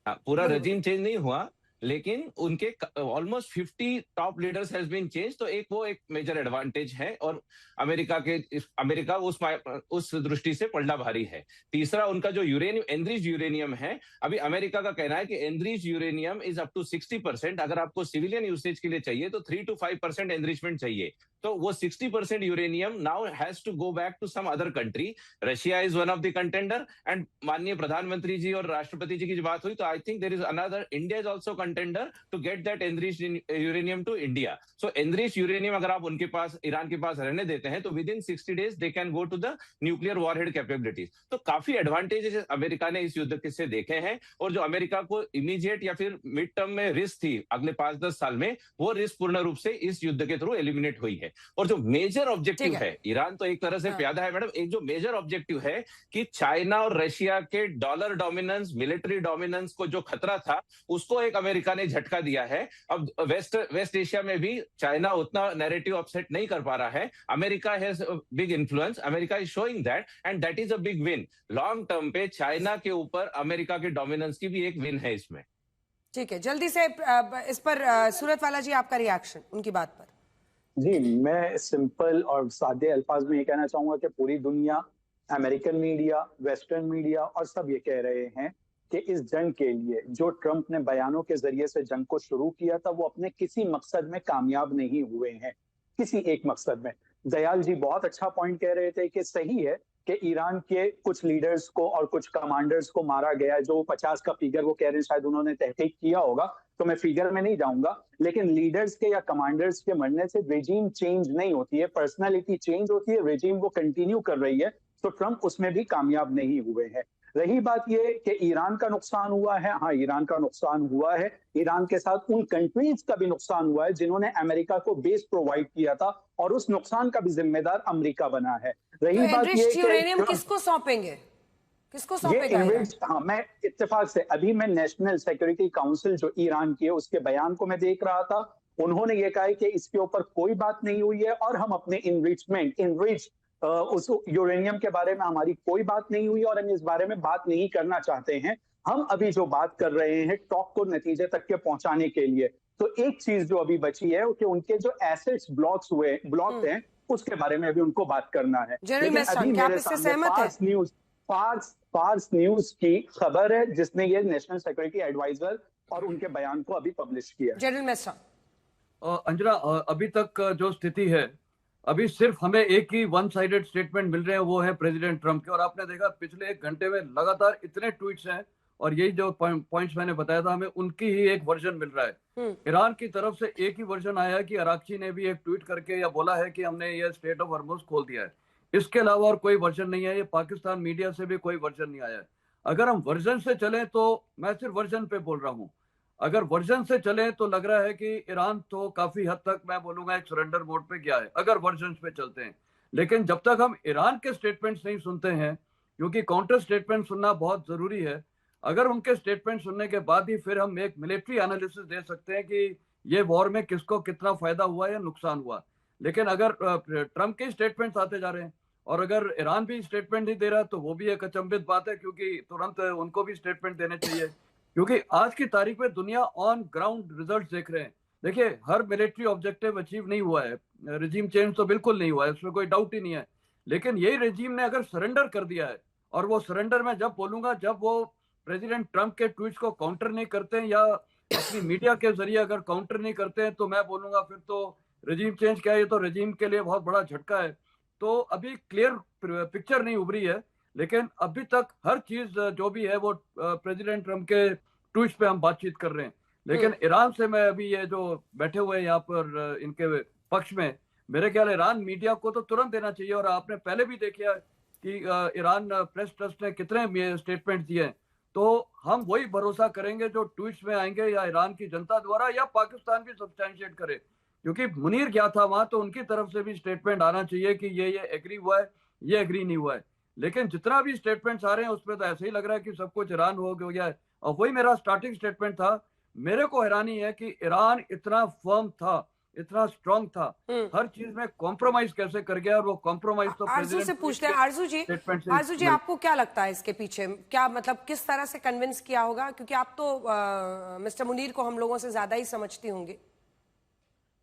हाँ, पूरा बोलो, रजीम चेंज नहीं हुआ, लेकिन उनके almost 50 top leaders has been change, तो एक मेजर एडवांटेज है। और अमेरिका उस दृष्टि से पलड़ा भारी है। तीसरा, उनका जो यूरेनियम, एनरिच्ड यूरेनियम है, अभी अमेरिका का कहना है कि enriched uranium is up to 60%। अगर आपको सिविलियन यूसेज के लिए चाहिए तो 3 to 5% एनरिचमेंट चाहिए, तो वो 60% uranium now has to go back to some other country. Russia is one of the contender, and माननीय प्रधानमंत्री जी और राष्ट्रपति जी की जो बात हुई, तो I think there is another, India is also contender to get that enriched uranium to India. So enriched uranium अगर आप उनके पास, ईरान के पास रहने देते हैं, तो within 60 days they can go to the nuclear warhead capabilities. तो काफी एडवांटेजेस अमेरिका ने इस युद्ध से देखे हैं, और जो अमेरिका को इमीडिएट या फिर मिड टर्म में रिस्क थी अगले 5-10 साल में, वो रिस्क पूर्ण रूप से इस युद्ध के थ्रू एलिमिनेट हुई है। और जो मेजर ऑब्जेक्टिव है, ईरान तो एक तरह से प्यादा है मैडम, एक जो मेजर ऑब्जेक्टिव है कि चाइना और रशिया के डॉलर डोमिनेंस, मिलिट्री डोमिनेंस को जो खतरा था, उसको एक अमेरिका ने झटका दिया है। अब वेस्ट एशिया में भी चाइना उतना नैरेटिव अपसेट नहीं कर पा रहा है। America has big influence, America is showing that, and that is a big win. Long term पे चाइना के ऊपर अमेरिका के डोमिनेंस की भी एक विन है इसमें। ठीक है, जल्दी से इस पर सूरतवाला जी आपका रिएक्शन उनकी बात पर। जी, मैं सिंपल और सादे अल्फाज में ये कहना चाहूंगा कि पूरी दुनिया, अमेरिकन मीडिया, वेस्टर्न मीडिया और सब ये कह रहे हैं कि इस जंग के लिए जो ट्रंप ने बयानों के जरिए से जंग को शुरू किया था, वो अपने किसी मकसद में कामयाब नहीं हुए हैं, किसी एक मकसद में। दयाल जी बहुत अच्छा पॉइंट कह रहे थे कि सही है कि ईरान के कुछ लीडर्स को और कुछ कमांडर्स को मारा गया, जो 50 का फिगर वो कह रहे हैं, शायद उन्होंने तहकीक किया होगा, तो मैं फिगर में नहीं जाऊंगा। लेकिन लीडर्स के या कमांडर्स के मरने से रेजिम चेंज नहीं होती है, पर्सनालिटी चेंज होती है, रेजिम वो कंटिन्यू कर रही है। तो ट्रंप उसमें भी कामयाब नहीं हुए हैं। रही बात ये कि ईरान का नुकसान हुआ है, हाँ ईरान का नुकसान हुआ है। ईरान के साथ उन कंट्रीज का भी नुकसान हुआ है जिन्होंने अमेरिका को बेस प्रोवाइड किया था, और उस नुकसान का भी जिम्मेदार अमेरिका बना है। रही बात ये यूरेनियम किसको सौंपेंगे, किसको सौंपेगा ईरान? हाँ, मैं इत्तेफाक से अभी मैं नेशनल सिक्योरिटी काउंसिल जो ईरान की है उसके बयान को मैं देख रहा था। उन्होंने ये कहा है कि इसके ऊपर कोई बात नहीं हुई है, और हम अपने इनरिच उस यूरेनियम के बारे में हमारी कोई बात नहीं हुई, और हम इस बारे में बात नहीं करना चाहते हैं। हम अभी जो बात कर रहे हैं टॉक को नतीजे तक के पहुंचाने के लिए, तो एक चीज जो अभी बची है कि उनके जो एसेट्स ब्लॉक हैं, उसके बारे में अभी उनको बात करना है। लेकिन अभी मेरे सामने फार्स न्यूज की खबर है, जिसने ये नेशनल सिक्योरिटी एडवाइजर और उनके बयान को अभी पब्लिश किया। जनरल मेस्टा, अंजना, अभी तक जो स्थिति है, अभी सिर्फ हमें एक ही वन साइडेड स्टेटमेंट मिल रहे हैं, वो है प्रेसिडेंट ट्रंप के। और आपने देखा पिछले 1 घंटे में लगातार इतने ट्वीट्स हैं, और यही जो पॉइंट्स मैंने बताया था, हमें उनकी ही एक वर्जन मिल रहा है। ईरान की तरफ से एक ही वर्जन आया है कि अराक्ची ने भी एक ट्वीट करके या बोला है कि हमने ये स्ट्रेट ऑफ हॉर्मुज खोल दिया है। इसके अलावा और कोई वर्जन नहीं है। ये पाकिस्तान मीडिया से भी कोई वर्जन नहीं आया है। अगर हम वर्जन से चलें तो मैं सिर्फ वर्जन पे बोल रहा हूँ। अगर वर्जन से चले तो लग रहा है कि ईरान तो काफी हद तक, मैं बोलूंगा, एक सरेंडर मोड पे गया है, अगर वर्जन पे चलते हैं। लेकिन जब तक हम ईरान के स्टेटमेंट्स नहीं सुनते हैं, क्योंकि काउंटर स्टेटमेंट सुनना बहुत जरूरी है, अगर उनके स्टेटमेंट सुनने के बाद ही फिर हम एक मिलिट्री एनालिसिस दे सकते हैं कि ये वॉर में किसको कितना फायदा हुआ या नुकसान हुआ। लेकिन अगर ट्रंप के स्टेटमेंट्स आते जा रहे हैं और अगर ईरान भी स्टेटमेंट नहीं दे रहा, तो वो भी एक अचंभित बात है, क्योंकि तुरंत उनको भी स्टेटमेंट देने चाहिए। क्योंकि आज की तारीख में दुनिया ऑन ग्राउंड रिजल्ट देख रहे हैं। देखिए, हर मिलिट्री ऑब्जेक्टिव अचीव नहीं हुआ है, रेजिम चेंज तो बिल्कुल नहीं हुआ है, उसमें कोई डाउट ही नहीं है। लेकिन यही रेजिम ने अगर सरेंडर कर दिया है, और वो सरेंडर में जब बोलूंगा, जब वो प्रेसिडेंट ट्रंप के ट्वीट्स को काउंटर नहीं करते हैं या अपनी मीडिया के जरिए अगर काउंटर नहीं करते हैं, तो मैं बोलूंगा फिर तो रेजिम चेंज क्या है, ये तो रेजिम के लिए बहुत बड़ा झटका है। तो अभी क्लियर पिक्चर नहीं उभरी है, लेकिन अभी तक हर चीज जो भी है वो प्रेसिडेंट ट्रंप के ट्वीट्स पे हम बातचीत कर रहे हैं। लेकिन ईरान से मैं अभी ये जो बैठे हुए हैं यहाँ पर इनके पक्ष में, मेरे ख्याल ईरान मीडिया को तो तुरंत देना चाहिए। और आपने पहले भी देखा कि ईरान प्रेस ट्रस्ट ने कितने स्टेटमेंट दिए, तो हम वही भरोसा करेंगे जो ट्वीट्स में आएंगे या ईरान की जनता द्वारा या पाकिस्तान भी सब्सटैंशिएट करे। क्योंकि मुनीर गया था वहां, तो उनकी तरफ से भी स्टेटमेंट आना चाहिए कि ये एग्री हुआ है, ये एग्री नहीं हुआ है। लेकिन जितना भी स्टेटमेंट्स आ रहे हैं उसमें तो ऐसे ही लग रहा है कि सब कुछ ईरान हो गया है। और वही मेरा स्टार्टिंग स्टेटमेंट था, मेरे को हैरानी है कि ईरान इतना फर्म था, इतना स्ट्रांग था, हर चीज में कॉम्प्रोमाइज कैसे कर गया। और वो कॉम्प्रोमाइज तो आरजू से पूछते हैं। आरजू जी आपको क्या लगता है इसके पीछे, क्या मतलब किस तरह से कन्विंस किया होगा? क्योंकि आप तो मिस्टर मुनीर को हम लोगों से ज्यादा ही समझती होंगी।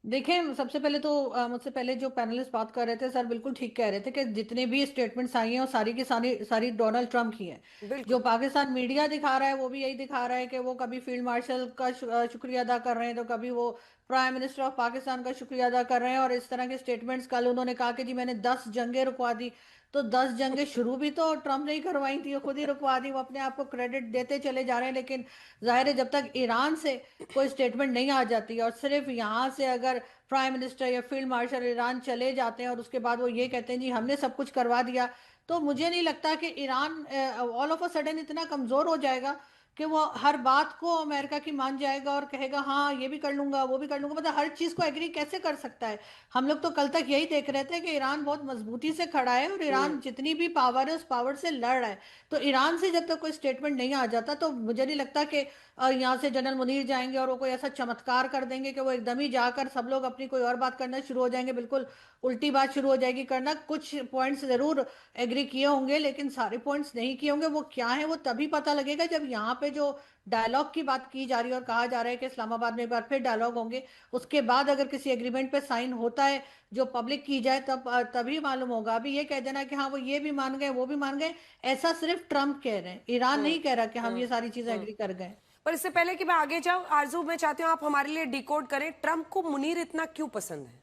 देखें, सबसे पहले तो मुझसे पहले जो पैनलिस्ट बात कर रहे थे सर बिल्कुल ठीक कह रहे थे कि जितने भी स्टेटमेंट्स आई हैं वो सारी की सारी डोनाल्ड ट्रंप की हैं। जो पाकिस्तान मीडिया दिखा रहा है वो भी यही दिखा रहा है कि वो कभी फील्ड मार्शल का शुक्रिया अदा कर रहे हैं, तो कभी वो प्राइम मिनिस्टर ऑफ पाकिस्तान का शुक्रिया अदा कर रहे हैं। और इस तरह के स्टेटमेंट्स कल उन्होंने कहा कि जी मैंने 10 जंगें रुकवा दी, तो 10 जंगें शुरू भी तो ट्रंप ने ही करवाई थी, खुद ही रुकवा दी। वो अपने आप को क्रेडिट देते चले जा रहे हैं। लेकिन जाहिर है जब तक ईरान से कोई स्टेटमेंट नहीं आ जाती और सिर्फ यहाँ से अगर प्राइम मिनिस्टर या फील्ड मार्शल ईरान चले जाते हैं और उसके बाद वो ये कहते हैं जी हमने सब कुछ करवा दिया, तो मुझे नहीं लगता कि Iran all of a sudden इतना कमजोर हो जाएगा कि वो हर बात को अमेरिका की मान जाएगा और कहेगा हाँ ये भी कर लूंगा वो भी कर लूंगा। मतलब हर चीज को एग्री कैसे कर सकता है? हम लोग तो कल तक यही देख रहे थे कि ईरान बहुत मजबूती से खड़ा है और ईरान जितनी भी पावर है उस पावर से लड़ रहा है। तो ईरान से जब तक कोई स्टेटमेंट नहीं आ जाता तो मुझे नहीं लगता कि यहाँ से जनरल मुनीर जाएंगे और वो कोई ऐसा चमत्कार कर देंगे कि वो एकदम ही जाकर सब लोग अपनी कोई और बात करना शुरू हो जाएंगे, बिल्कुल उल्टी बात शुरू हो जाएगी करना। कुछ पॉइंट्स जरूर एग्री किए होंगे लेकिन सारे पॉइंट्स नहीं किए होंगे। वो क्या है वो तभी पता लगेगा जब यहाँ पे जो डायलॉग की बात की जा रही है और कहा जा रहा है कि इस्लामाबाद में एक बार फिर डायलॉग होंगे, उसके बाद अगर किसी एग्रीमेंट पे साइन होता है जो पब्लिक की जाए तभी मालूम होगा। अभी ये कह देना कि हाँ वो ये भी मान गए वो भी मान गए, ऐसा सिर्फ ट्रंप कह रहे हैं, ईरान नहीं कह रहा कि हम ये सारी चीजें एग्री कर गए। पर इससे पहले कि मैं आगे जाऊं, आरजू मैं चाहती हूं आप हमारे लिए डिकोड करें, ट्रंप को मुनीर इतना क्यों पसंद है?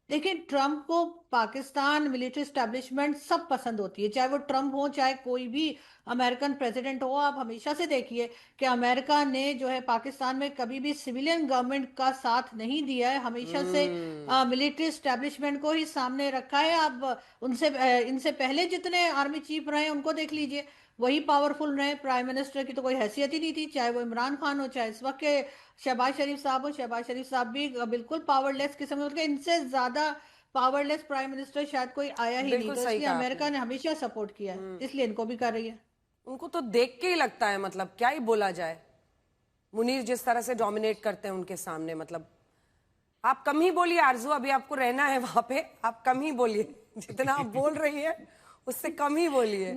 देखिए, ट्रंप को पाकिस्तान मिलिट्री स्टैब्लिशमेंट सब पसंद होती है, चाहे वो ट्रंप हो चाहे कोई भी अमेरिकन प्रेसिडेंट हो। आप हमेशा से देखिए कि अमेरिका ने जो है पाकिस्तान में कभी भी सिविलियन गवर्नमेंट का साथ नहीं दिया है, हमेशा से मिलिट्री स्टैब्लिशमेंट को ही सामने रखा है। अब इनसे पहले जितने आर्मी चीफ रहे उनको देख लीजिए, वही पावरफुल रहे। प्राइम मिनिस्टर की तो कोई हैसियत ही नहीं थी, चाहे वो इमरान खान हो चाहे इस वक्त के शहबाज शरीफ साहब हो। शहबाज शरीफ साहब भी बिल्कुल पावरलेस किस्म के, इनसे ज्यादा पावरलेस प्राइम मिनिस्टर शायद कोई आया ही नहीं। तो इसलिए अमेरिका ने हमेशा सपोर्ट किया है, इसलिए इनको भी कर रही है। उनको तो देख के ही लगता है, मतलब क्या ही बोला जाए, मुनीर जिस तरह से डोमिनेट करते हैं उनके सामने। मतलब आप कम ही बोलिए आरजू, अभी आपको रहना है वहां पे, आप कम ही बोलिए, जितना आप बोल रही है उससे कम ही बोलिए।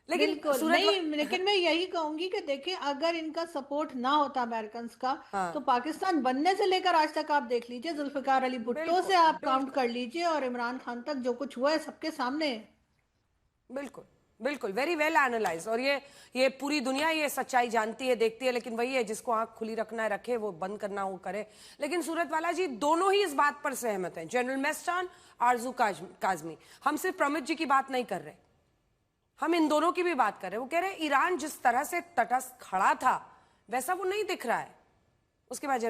लेकिन नहीं, लेकिन मैं यही कहूंगी कि देखिए अगर इनका सपोर्ट ना होता अमेरिकन का, तो पाकिस्तान बनने से लेकर आज तक आप देख लीजिए, जुल्फिकार अली भुट्टो से आप काउंट कर लीजिए और इमरान खान तक जो कुछ हुआ है सबके सामने। बिल्कुल बिल्कुल, वेरी वेल एनालाइज। और ये पूरी दुनिया ये सच्चाई जानती है, देखती है, लेकिन वही है जिसको आंख खुली रखना है रखे, वो बंद करना हो करे। लेकिन सूरतवाला जी दोनों ही इस बात पर सहमत हैं, जनरल मेस्टान, आरजू काजमी। हम सिर्फ प्रमित जी की बात नहीं कर रहे, हम इन दोनों की भी बात कर रहे हैं। वो कह रहे हैं ईरान जिस तरह से तटस्थ खड़ा था वैसा वो नहीं दिख रहा है। उसके बाद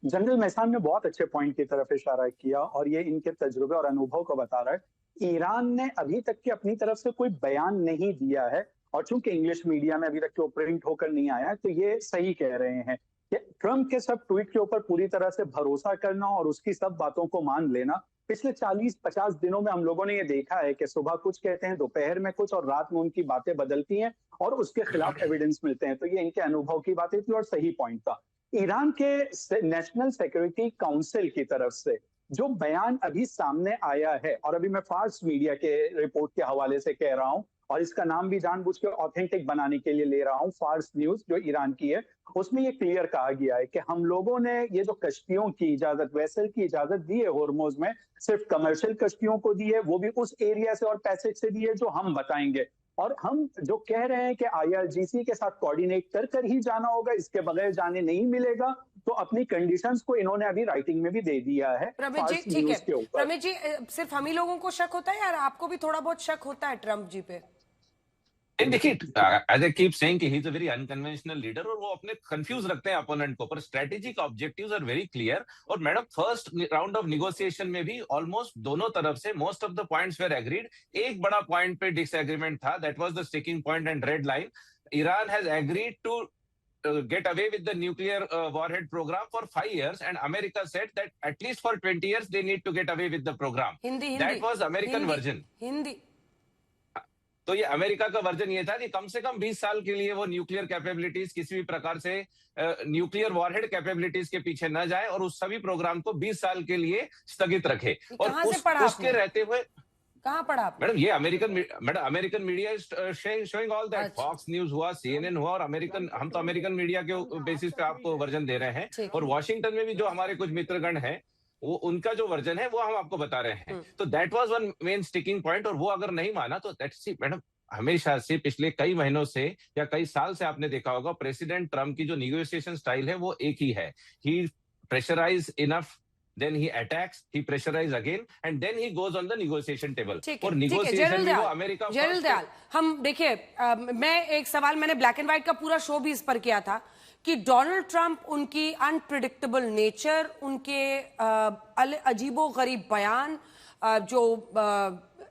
जनरल मेहसान ने बहुत अच्छे पॉइंट की तरफ इशारा किया और ये इनके तजुर्बे और अनुभव को बता रहा है। ईरान ने अभी तक के अपनी तरफ से कोई बयान नहीं दिया है और चूंकि इंग्लिश मीडिया में अभी तक वो प्रिंट होकर नहीं आया, तो ये सही कह रहे हैं कि ट्रंप के सब ट्वीट के ऊपर पूरी तरह से भरोसा करना और उसकी सब बातों को मान लेना। पिछले 40-50 दिनों में हम लोगों ने ये देखा है कि सुबह कुछ कहते हैं, दोपहर में कुछ और रात में उनकी बातें बदलती हैं और उसके खिलाफ एविडेंस मिलते हैं। तो ये इनके अनुभव की बातें थी और सही पॉइंट था। ईरान के नेशनल सिक्योरिटी काउंसिल की तरफ से जो बयान अभी सामने आया है, और अभी मैं फार्स मीडिया के रिपोर्ट के हवाले से कह रहा हूं और इसका नाम भी जानबूझ के ऑथेंटिक बनाने के लिए ले रहा हूं, फार्स न्यूज जो ईरान की है, उसमें ये क्लियर कहा गया है कि हम लोगों ने ये जो कश्तियों की इजाजत, वेसल की इजाजत दी है होर्मुज में, सिर्फ कमर्शियल कश्तियों को दी है, वो भी उस एरिया से और पैसेज से दी है जो हम बताएंगे। और हम जो कह रहे हैं कि IRGC के साथ कोऑर्डिनेट कर ही जाना होगा, इसके बगैर जाने नहीं मिलेगा, तो अपनी कंडीशंस को इन्होंने अभी राइटिंग में भी दे दिया है। प्रमित जी ठीक है, प्रमित जी सिर्फ हम ही लोगों को शक होता है यार, आपको भी थोड़ा बहुत शक होता है ट्रंप जी पे? देखिए, एज आई कीप सेइंग कि he is a very unconventional leader, और वो अपने कंफ्यूज रखते हैं अपोनेंट को, पर strategic objectives are very clear. और madam, first round of negotiation में भी ऑलमोस्ट दोनों तरफ से most of the points were agreed. एक बड़ा पॉइंट पे डिसएग्रीमेंट था, that was the sticking point and red line. Iran has agreed to get away with the nuclear warhead program for 5 years, and America said that at least for 20 years they need to get away with the program. That was American version. Hindi. तो ये America का version ये था कि कम से कम 20 साल के लिए वो न्यूक्लियर कैपेबिलिटीज, किसी भी प्रकार से न्यूक्लियर वॉरहेड कैपेबिलिटीज के पीछे न जाए, और उस सभी प्रोग्राम को 20 साल के लिए स्थगित रखे। और उसके रहते हुए कहाँ पढ़ा आपने? मैडम, ये American media is showing all that. Fox News हुआ, CNN हुआ, और हम तो अमेरिकन मीडिया के बेसिस पे आपको वर्जन दे रहे हैं। और वॉशिंगटन में भी जो हमारे कुछ मित्रगण हैं, वो उनका जो वर्जन है वो हम आपको बता रहे हैं। तो that was one main sticking point, और वो अगर नहीं माना तो दैट्स इट मैडम। हमेशा से पिछले कई महीनों से या कई साल से आपने देखा होगा, प्रेसिडेंट ट्रम्प की जो निगोशिएशन स्टाइल है वो एक ही है। He pressurise enough, then he attacks, he pressurize again, and then he goes on the negotiation table. और negotiation में वो अमेरिका जनरल दयाल, हम देखिए, मैं एक सवाल, मैंने ब्लैक एंड व्हाइट का पूरा शो भी इस पर किया था कि डोनाल्ड ट्रंप, उनकी अनप्रिडिक्टेबल नेचर, उनके अजीबो गरीब बयान, जो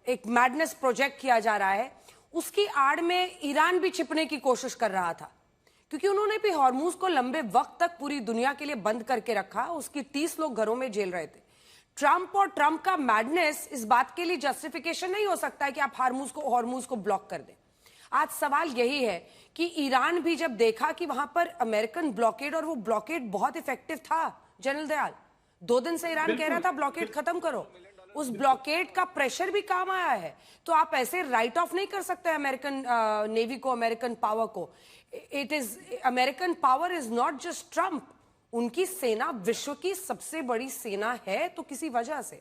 एक मैडनेस प्रोजेक्ट किया जा रहा है, उसकी आड़ में ईरान भी छिपने की कोशिश कर रहा था, क्योंकि उन्होंने भी हॉर्मूज को लंबे वक्त तक पूरी दुनिया के लिए बंद करके रखा। उसकी 30 लोग घरों में जेल रहे थे। ट्रंप और ट्रंप का मैडनेस इस बात के लिए जस्टिफिकेशन नहीं हो सकता है कि आप हॉर्मूज को ब्लॉक कर दें। आज सवाल यही है कि ईरान भी जब देखा कि वहां पर अमेरिकन ब्लॉकेड, और वो ब्लॉकेड बहुत इफेक्टिव था, जनरल दयाल 2 दिन से ईरान कह रहा था ब्लॉकेड खत्म करो, उस ब्लॉकेड का प्रेशर भी काम आया है। तो आप ऐसे राइट ऑफ नहीं कर सकते अमेरिकन नेवी को, अमेरिकन पावर को। It is American power is not just Trump, उनकी सेना विश्व की सबसे बड़ी सेना है, तो किसी वजह से।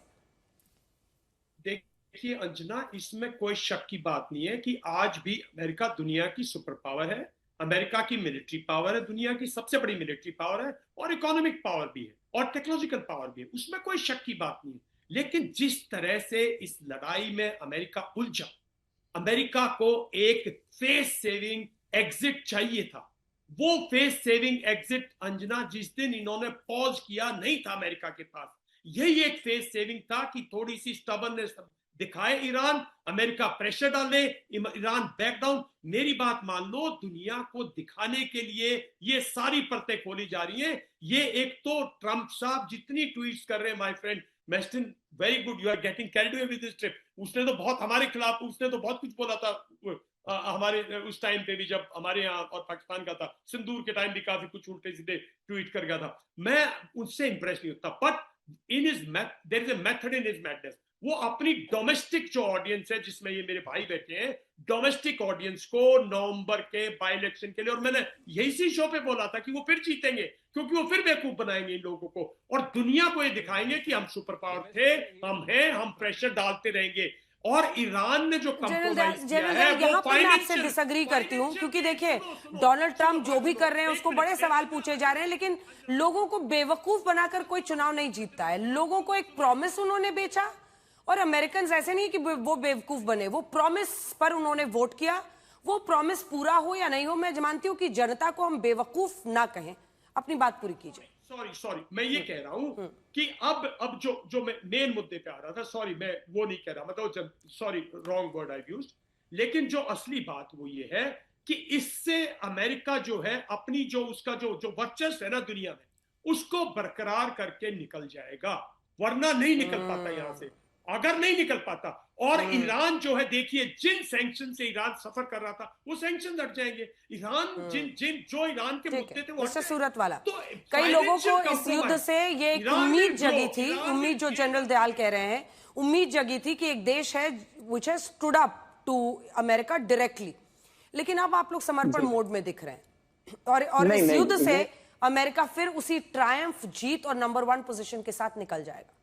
देखिए अंजना, इसमें कोई शक की बात नहीं है कि आज भी अमेरिका दुनिया की सुपर पावर है। अमेरिका की मिलिट्री पावर है, दुनिया की सबसे बड़ी मिलिट्री पावर है, और इकोनॉमिक पावर भी है, और टेक्नोलॉजिकल पावर भी है, उसमें कोई शक की बात नहीं है। लेकिन जिस तरह से इस लड़ाई में अमेरिका उलझा, अमेरिका को एक फेस सेविंग एग्जिट चाहिए था। वो फेस सेविंग एग्जिट अंजना जिस दिन इन्होंने पॉज किया नहीं था अमेरिका के पास, यही एक फेस सेविंग था कि थोड़ी सी स्टबर्ननेस दिखाए ईरान, अमेरिका प्रेशर डाले, ईरान बैक डाउन। मेरी बात मान लो, दुनिया को दिखाने के लिए ये सारी परतें खोली जा रही हैं। ये एक तो ट्रंप साहब जितनी ट्वीट्स कर रहे हैं, माय फ्रेंड मेस्टिन, very good, you are getting carried away with this trip. उसने तो बहुत हमारे खिलाफ, उसने तो बहुत कुछ बोला था हमारे उस टाइम पे भी, जब हमारे यहाँ और पाकिस्तान का था, सिंदूर के टाइम भी काफी कुछ उल्टे सीधे ट्वीट कर गया था। मैं उससे इंप्रेस नहीं होता, but in his there is a method in his madness. वो अपनी डोमेस्टिक जो ऑडियंस है, जिसमें ये मेरे भाई बैठे हैं, डोमेस्टिक ऑडियंस को नवंबर के बाई इलेक्शन के लिए, और मैंने यही सी शो पे बोला था कि वो फिर जीतेंगे, क्योंकि वो फिर बेवकूफ बनाएंगे इन लोगों को, और दुनिया को ये दिखाएंगे कि हम सुपर पावर थे, हम हैं, हम प्रेशर डालते रहेंगे। और ईरान ने जो कंप्रोमाइज किया है, यहाँ पर मैं आपसे डिसएग्री करती हूँ, क्योंकि देखिए डोनाल्ड ट्रंप जो भी कर रहे हैं उसको बड़े सवाल पूछे जा रहे हैं, लेकिन लोगों को बेवकूफ बनाकर कोई चुनाव नहीं जीतता है। लोगों को एक प्रॉमिस उन्होंने बेचा, और अमेरिकन ऐसे नहीं कि वो बेवकूफ बने, वो प्रॉमिस पर उन्होंने वोट किया। वो प्रॉमिस पूरा हो या नहीं हो, मैं मानती हूँ कि जनता को हम बेवकूफ ना कहें। अपनी बात पूरी कीजिए। सॉरी मैं ये कह रहा हूं कि अब जो मैं मेन मुद्दे पे आ रहा था, सॉरी मैं वो नहीं कह रहा, मतलब sorry wrong word I used. लेकिन जो असली बात वो ये है कि इससे अमेरिका जो है अपनी जो उसका जो वर्चस्व है ना दुनिया में, उसको बरकरार करके निकल जाएगा, वरना नहीं निकल पाता यहां से। अगर नहीं निकल पाता, और ईरान जो है, देखिए जिन सैंक्शन से ईरान सफर कर रहा था, वो सैंक्शन हट जाएंगे। ईरान जो ईरान के मुद्दे थे वो सूरत वाला, तो कई लोगों को इस युद्ध से ये एक उम्मीद जगी थी, उम्मीद जो जनरल दयाल कह रहे हैं, उम्मीद जगी थी कि एक देश है which has stood up to America directly, लेकिन अब आप लोग समर्पण मोड में दिख रहे हैं, और इस युद्ध से अमेरिका फिर उसी ट्रायम्फ, जीत और नंबर 1 पोजीशन के साथ निकल जाएगा।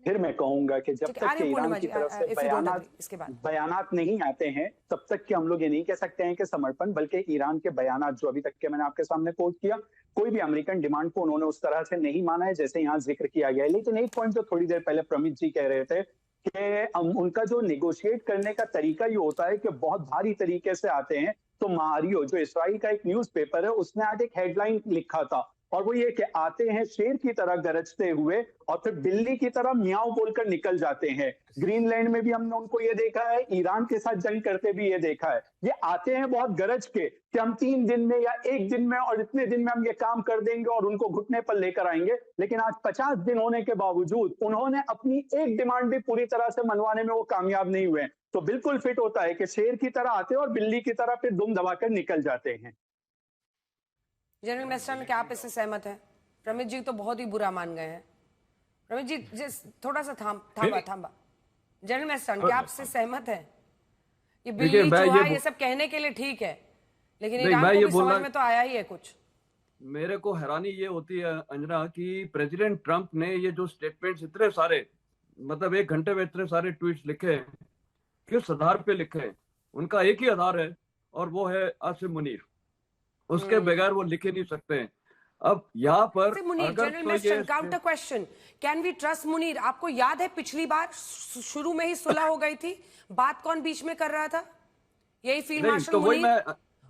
फिर मैं कहूंगा कि जब तक कि ईरान की तरफ से बयानात नहीं आते हैं, तब तक कि हम लोग ये नहीं कह सकते हैं कि समर्पण, बल्कि ईरान के बयानात जो अभी तक के मैंने आपके सामने कोट किया, कोई भी अमेरिकन डिमांड को उन्होंने उस तरह से नहीं माना है जैसे यहाँ जिक्र किया गया है। लेकिन एक पॉइंट जो थोड़ी देर पहले प्रमित जी कह रहे थे कि उनका जो नेगोशिएट करने का तरीका ये होता है कि बहुत भारी तरीके से आते हैं। तो मारियो, जो इसराइल का एक न्यूज़पेपर है, उसने आज एक हेडलाइन लिखा था, और वो ये कि आते हैं शेर की तरह गरजते हुए और फिर बिल्ली की तरह मियाओ बोलकर निकल जाते हैं। ग्रीनलैंड में भी हमने उनको ये देखा है, ईरान के साथ जंग करते भी ये देखा है। ये आते हैं बहुत गरज के कि हम 3 दिन में या 1 दिन में और इतने दिन में हम ये काम कर देंगे और उनको घुटने पर लेकर आएंगे। लेकिन आज 50 दिन होने के बावजूद उन्होंने अपनी एक डिमांड भी पूरी तरह से मनवाने में वो कामयाब नहीं हुए। तो बिल्कुल फिट होता है कि शेर की तरह आते हैं और बिल्ली की तरह फिर दुम दबाकर निकल जाते हैं। जनरल मेस्टर्न, क्या आप इससे सहमत हैं? प्रमित जी तो बहुत ही बुरा मान गए हैं। प्रमित जी थोड़ा सा थांबा। जनरल मेस्टर्न, क्या आप इससे सहमत हैं? ये बिल्ली चूहा ये सब कहने के लिए ठीक है, लेकिन ईरान को भी समझ में तो आया ही है कुछ। मेरे को हैरानी ये होती है अंजना कि प्रेसिडेंट ट्रंप ने ये जो स्टेटमेंट्स इतने सारे, मतलब 1 घंटे में इतने सारे ट्वीट्स लिखे, किस आधार पे लिखे? उनका एक ही आधार है और वो है आसिम मुनीर। उसके बगैर वो लिख ही नहीं सकते हैं। अब यहाँ पर general counter question, can we trust Munir? आपको याद है पिछली बार शुरू में ही सुलह हो गई थी, बात कौन बीच में कर रहा था? यही फील्ड मार्शल मुनीर।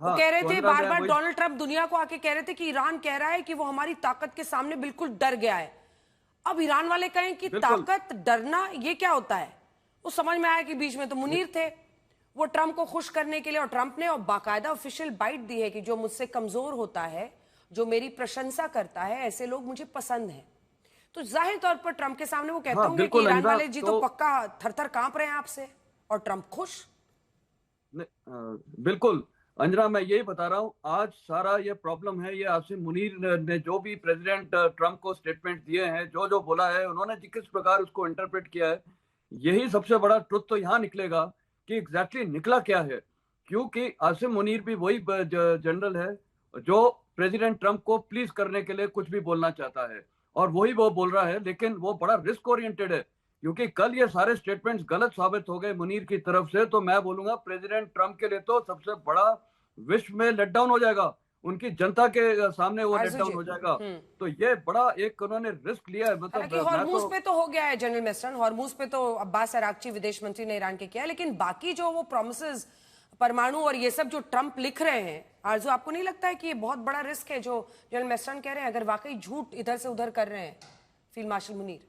वो कह रहे थे बार बार, डोनाल्ड ट्रंप दुनिया को आके कह रहे थे कि ईरान कह रहा है कि वो हमारी ताकत के सामने बिल्कुल डर गया है। अब ईरान वाले कहें कि ताकत, डरना, ये क्या होता है? वो समझ में आया कि बीच में तो मुनीर थे, वो ट्रंप को खुश करने के लिए, और ट्रंप ने और बाकायदा ऑफिशियल बाइट दी है कि जो मुझसे कमजोर होता है, जो मेरी प्रशंसा करता है, ऐसे लोग मुझे पसंद हैं। तो जाहिर तौर पर ट्रंप के सामने वो कहते होंगे कि ईरान वाले जी तो पक्का थर-थर कांप रहे हैं आपसे, और ट्रंप खुश। बिल्कुल अंजना, मैं यही बता रहा हूँ, आज सारा ये प्रॉब्लम है, ये आसिम मुनीर ने जो भी प्रेसिडेंट ट्रंप को स्टेटमेंट दिए हैं, जो जो बोला है, उन्होंने किस प्रकार उसको इंटरप्रेट किया है, यही सबसे बड़ा ट्रुथ तो यहाँ निकलेगा कि एग्जैक्टली निकला क्या है। क्योंकि आसिम मुनीर भी वही जनरल है जो प्रेसिडेंट ट्रंप को प्लीज करने के लिए कुछ भी बोलना चाहता है, और वही वो बोल रहा है, लेकिन वो बड़ा रिस्क ओरिएंटेड है। क्योंकि कल ये सारे स्टेटमेंट्स गलत साबित हो गए मुनीर की तरफ से, तो मैं बोलूंगा प्रेसिडेंट ट्रंप के लिए तो सबसे बड़ा विश्व में लेट डाउन हो जाएगा, उनकी जनता के सामने वो लेट डाउन हो जाएगा। तो ये बड़ा एक उन्होंने रिस्क लिया है। मतलब हॉर्मूज पे तो हो गया है जनरल मेस्टर्न, हॉर्मूज पे तो अब्बास अरागची विदेश मंत्री ने ईरान के किया, लेकिन बाकी जो वो प्रॉमिसेस, परमाणु और ये सब जो ट्रंप लिख रहे हैं, आरजू आपको नहीं लगता है कि ये बहुत बड़ा रिस्क है जो जनरल मेस्टर्न कह रहे हैं, अगर वाकई झूठ इधर से उधर कर रहे हैं फील्ड मार्शल मुनीर?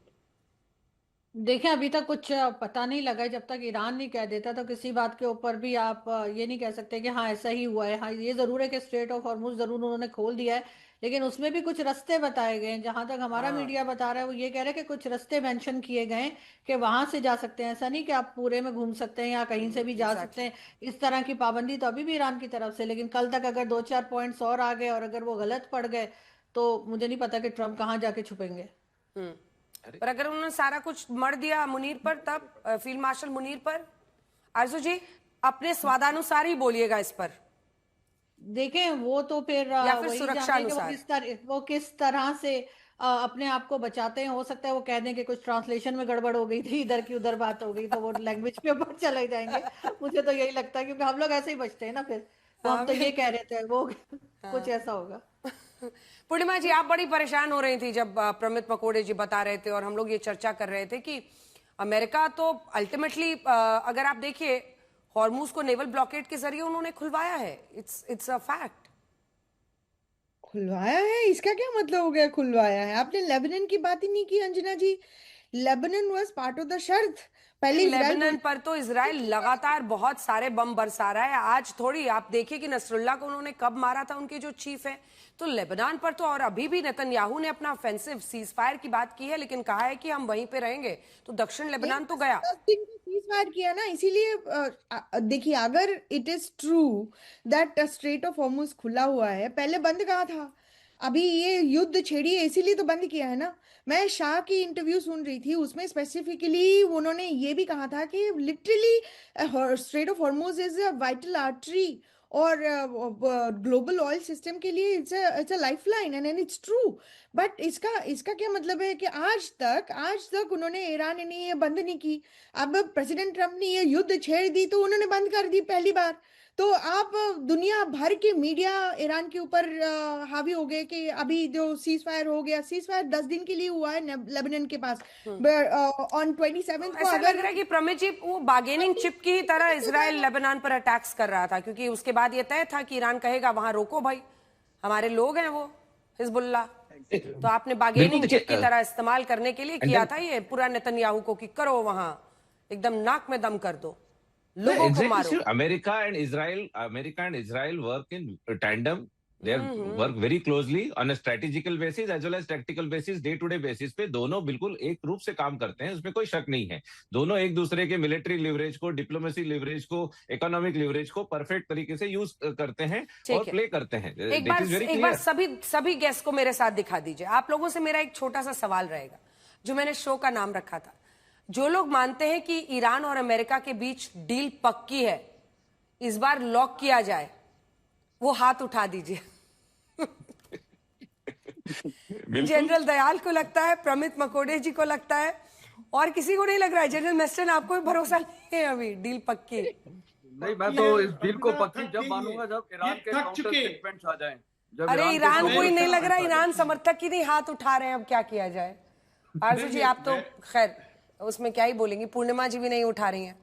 देखिए, अभी तक कुछ पता नहीं लगा है। जब तक ईरान नहीं कह देता तो किसी बात के ऊपर भी आप ये नहीं कह सकते कि हाँ ऐसा ही हुआ है। हाँ, ये जरूर है कि स्ट्रेट ऑफ हॉर्मुज जरूर उन्होंने खोल दिया है, लेकिन उसमें भी कुछ रास्ते बताए गए हैं। जहां तक हमारा मीडिया बता रहा है, वो ये कह रहे हैं कि कुछ रास्ते मेंशन किए गए हैं कि वहां से जा सकते हैं। ऐसा नहीं कि आप पूरे में घूम सकते हैं या कहीं से भी जा सकते हैं। इस तरह की पाबंदी तो अभी भी ईरान की तरफ से, लेकिन कल तक अगर 2-4 पॉइंट्स और आ गए और अगर वो गलत पड़ गए तो मुझे नहीं पता कि ट्रंप कहाँ जाके छुपेंगे। पर अगर उन्होंने सारा कुछ मर दिया मुनीर पर, तब फील्ड मार्शल मुनीर पर, आरजू जी अपने स्वादानुसार ही बोलिएगा इस पर। देखें, वो तो फिर या फिर वही सुरक्षा जाने कि वो किस तरह से अपने आप को बचाते हैं। हो सकता है वो कह दें कि कुछ ट्रांसलेशन में गड़बड़ हो गई थी, इधर की उधर बात हो गई, तो वो लैंग्वेज के ऊपर चले जाएंगे। मुझे तो यही लगता है, क्योंकि हम लोग ऐसे ही बचते हैं ना। फिर तो हम तो ये कह रहे थे, वो कुछ ऐसा होगा। पूर्णिमा जी, आप बड़ी परेशान हो रही थी जब प्रमित मकोड़े जी बता रहे थे और हम लोग ये चर्चा कर रहे थे कि अमेरिका तो अल्टीमेटली, अगर आप देखिए, हॉर्मूज को नेवल ब्लॉकेड के जरिए उन्होंने खुलवाया है। It's a fact. खुलवाया है, इसका क्या मतलब हो गया खुलवाया है? आपने लेबनान की बात ही नहीं की Anjana ji. Lebanon was part of the शर्त। पहले लेबनान पर तो इजराइल लगातार बहुत सारे बम बरसा रहा है। आज थोड़ी, आप देखिए कि नसरुल्लाह को उन्होंने कब मारा था, उनके जो चीफ है। तो लेबनान पर तो, और अभी भी नेतन्याहू ने अपना ऑफेंसिव सीज फायर की बात की है, लेकिन कहा है कि हम वहीं पे रहेंगे। तो दक्षिण लेबनान तो गया, 10 दिन का सीज फायर किया ना, इसीलिए देखिए, अगर it is true that straight of Hormuz खुला हुआ है, पहले बंद कहाँ था? अभी ये युद्ध छेड़ी है, इसीलिए तो बंद किया है ना। मैं शाह की इंटरव्यू सुन रही थी, उसमें स्पेसिफिकली उन्होंने ये भी कहा था कि literally straight of Hormuz is a vital artery, और ग्लोबल ऑयल सिस्टम के लिए it's a lifeline, and it's true. But इसका क्या मतलब है कि आज तक उन्होंने, ईरान ने ये बंद नहीं की। अब प्रेसिडेंट ट्रंप ने ये युद्ध छेड़ दी तो उन्होंने बंद कर दी पहली बार। तो आप दुनिया भर के मीडिया ईरान के ऊपर हावी हो गए कि अभी जो सीज फायर हो गया, सीज फायर 10 दिन के लिए हुआ है लेबनान के पास, ऑन 27 को ऐसा अगर लग रहा है कि प्रमित जी वो बार्गेनिंग चिप की तरह इजराइल लेबनान पर अटैक्स कर रहा था, क्योंकि उसके बाद ये तय था कि ईरान कहेगा वहां रोको भाई, हमारे लोग हैं वो हिजबुल्लाह, तो आपने बार्गेनिंग चिप की तरह इस्तेमाल करने के लिए किया था ये पूरा नेतन्याहू को कि करो वहां एकदम नाक में दम कर दो, लोगों को मारो। America and Israel work in tandem. They work very closely on a strategical basis as well as tactical basis, day to day basis पे दोनों बिल्कुल एक रूप से काम करते हैं, उसमें कोई शक नहीं है। दोनों एक दूसरे के मिलिट्री लिवरेज को, डिप्लोमेसी लिवरेज को, इकोनॉमिक लिवरेज को परफेक्ट तरीके से यूज करते हैं और प्ले करते हैं। एक बार सभी गेस्ट को मेरे साथ दिखा दीजिए। आप लोगों से मेरा एक छोटा सा सवाल रहेगा, जो मैंने शो का नाम रखा था। जो लोग मानते हैं कि ईरान और अमेरिका के बीच डील पक्की है, इस बार लॉक किया जाए, वो हाथ उठा दीजिए। जनरल दयाल को लगता है, प्रमित मकोडे जी को लगता है, और किसी को नहीं लग रहा है। जनरल मेस्टन, आपको भी भरोसा नहीं है अभी डील पक्की? नहीं, मैं तो इस डील को पक्की जब मानूंगा जब ईरान के काउंटर स्टेटमेंट्स आ जाएं। अरे ईरान को ही नहीं लग रहा, ईरान समर्थक ही नहीं हाथ उठा रहे हैं, अब क्या किया जाए? आरजू जी आप तो खैर उसमें क्या ही बोलेंगी, पूर्णिमा जी भी नहीं उठा रही हैं।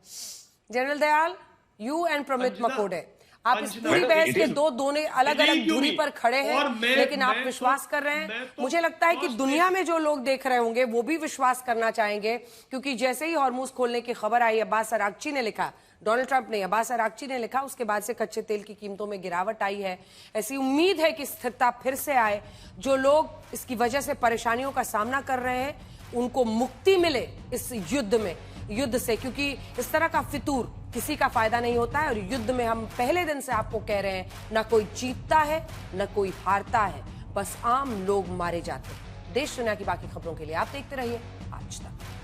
General Dayal, you and Pramit Makode, आप इस पूरी बहस के दोनों अलग अलग दूरी पर खड़े हैं, लेकिन आप विश्वास कर रहे हैं। मुझे लगता है कि दुनिया में जो लोग देख रहे होंगे वो भी विश्वास करना चाहेंगे, क्योंकि जैसे ही हॉर्मुज खोलने की खबर आई, अब्बास अरागची ने लिखा, डोनाल्ड ट्रंप ने, अब्बास अरागची ने लिखा, उसके बाद से कच्चे तेल की कीमतों में गिरावट आई है। ऐसी उम्मीद है कि स्थिरता फिर से आए। जो लोग इसकी वजह से परेशानियों का सामना कर रहे हैं उनको मुक्ति मिले इस युद्ध से, क्योंकि इस तरह का फितूर किसी का फायदा नहीं होता है। और युद्ध में हम पहले दिन से आपको कह रहे हैं, ना कोई जीतता है ना कोई हारता है, बस आम लोग मारे जाते हैं। देश दुनिया की बाकी खबरों के लिए आप देखते रहिए आज तक।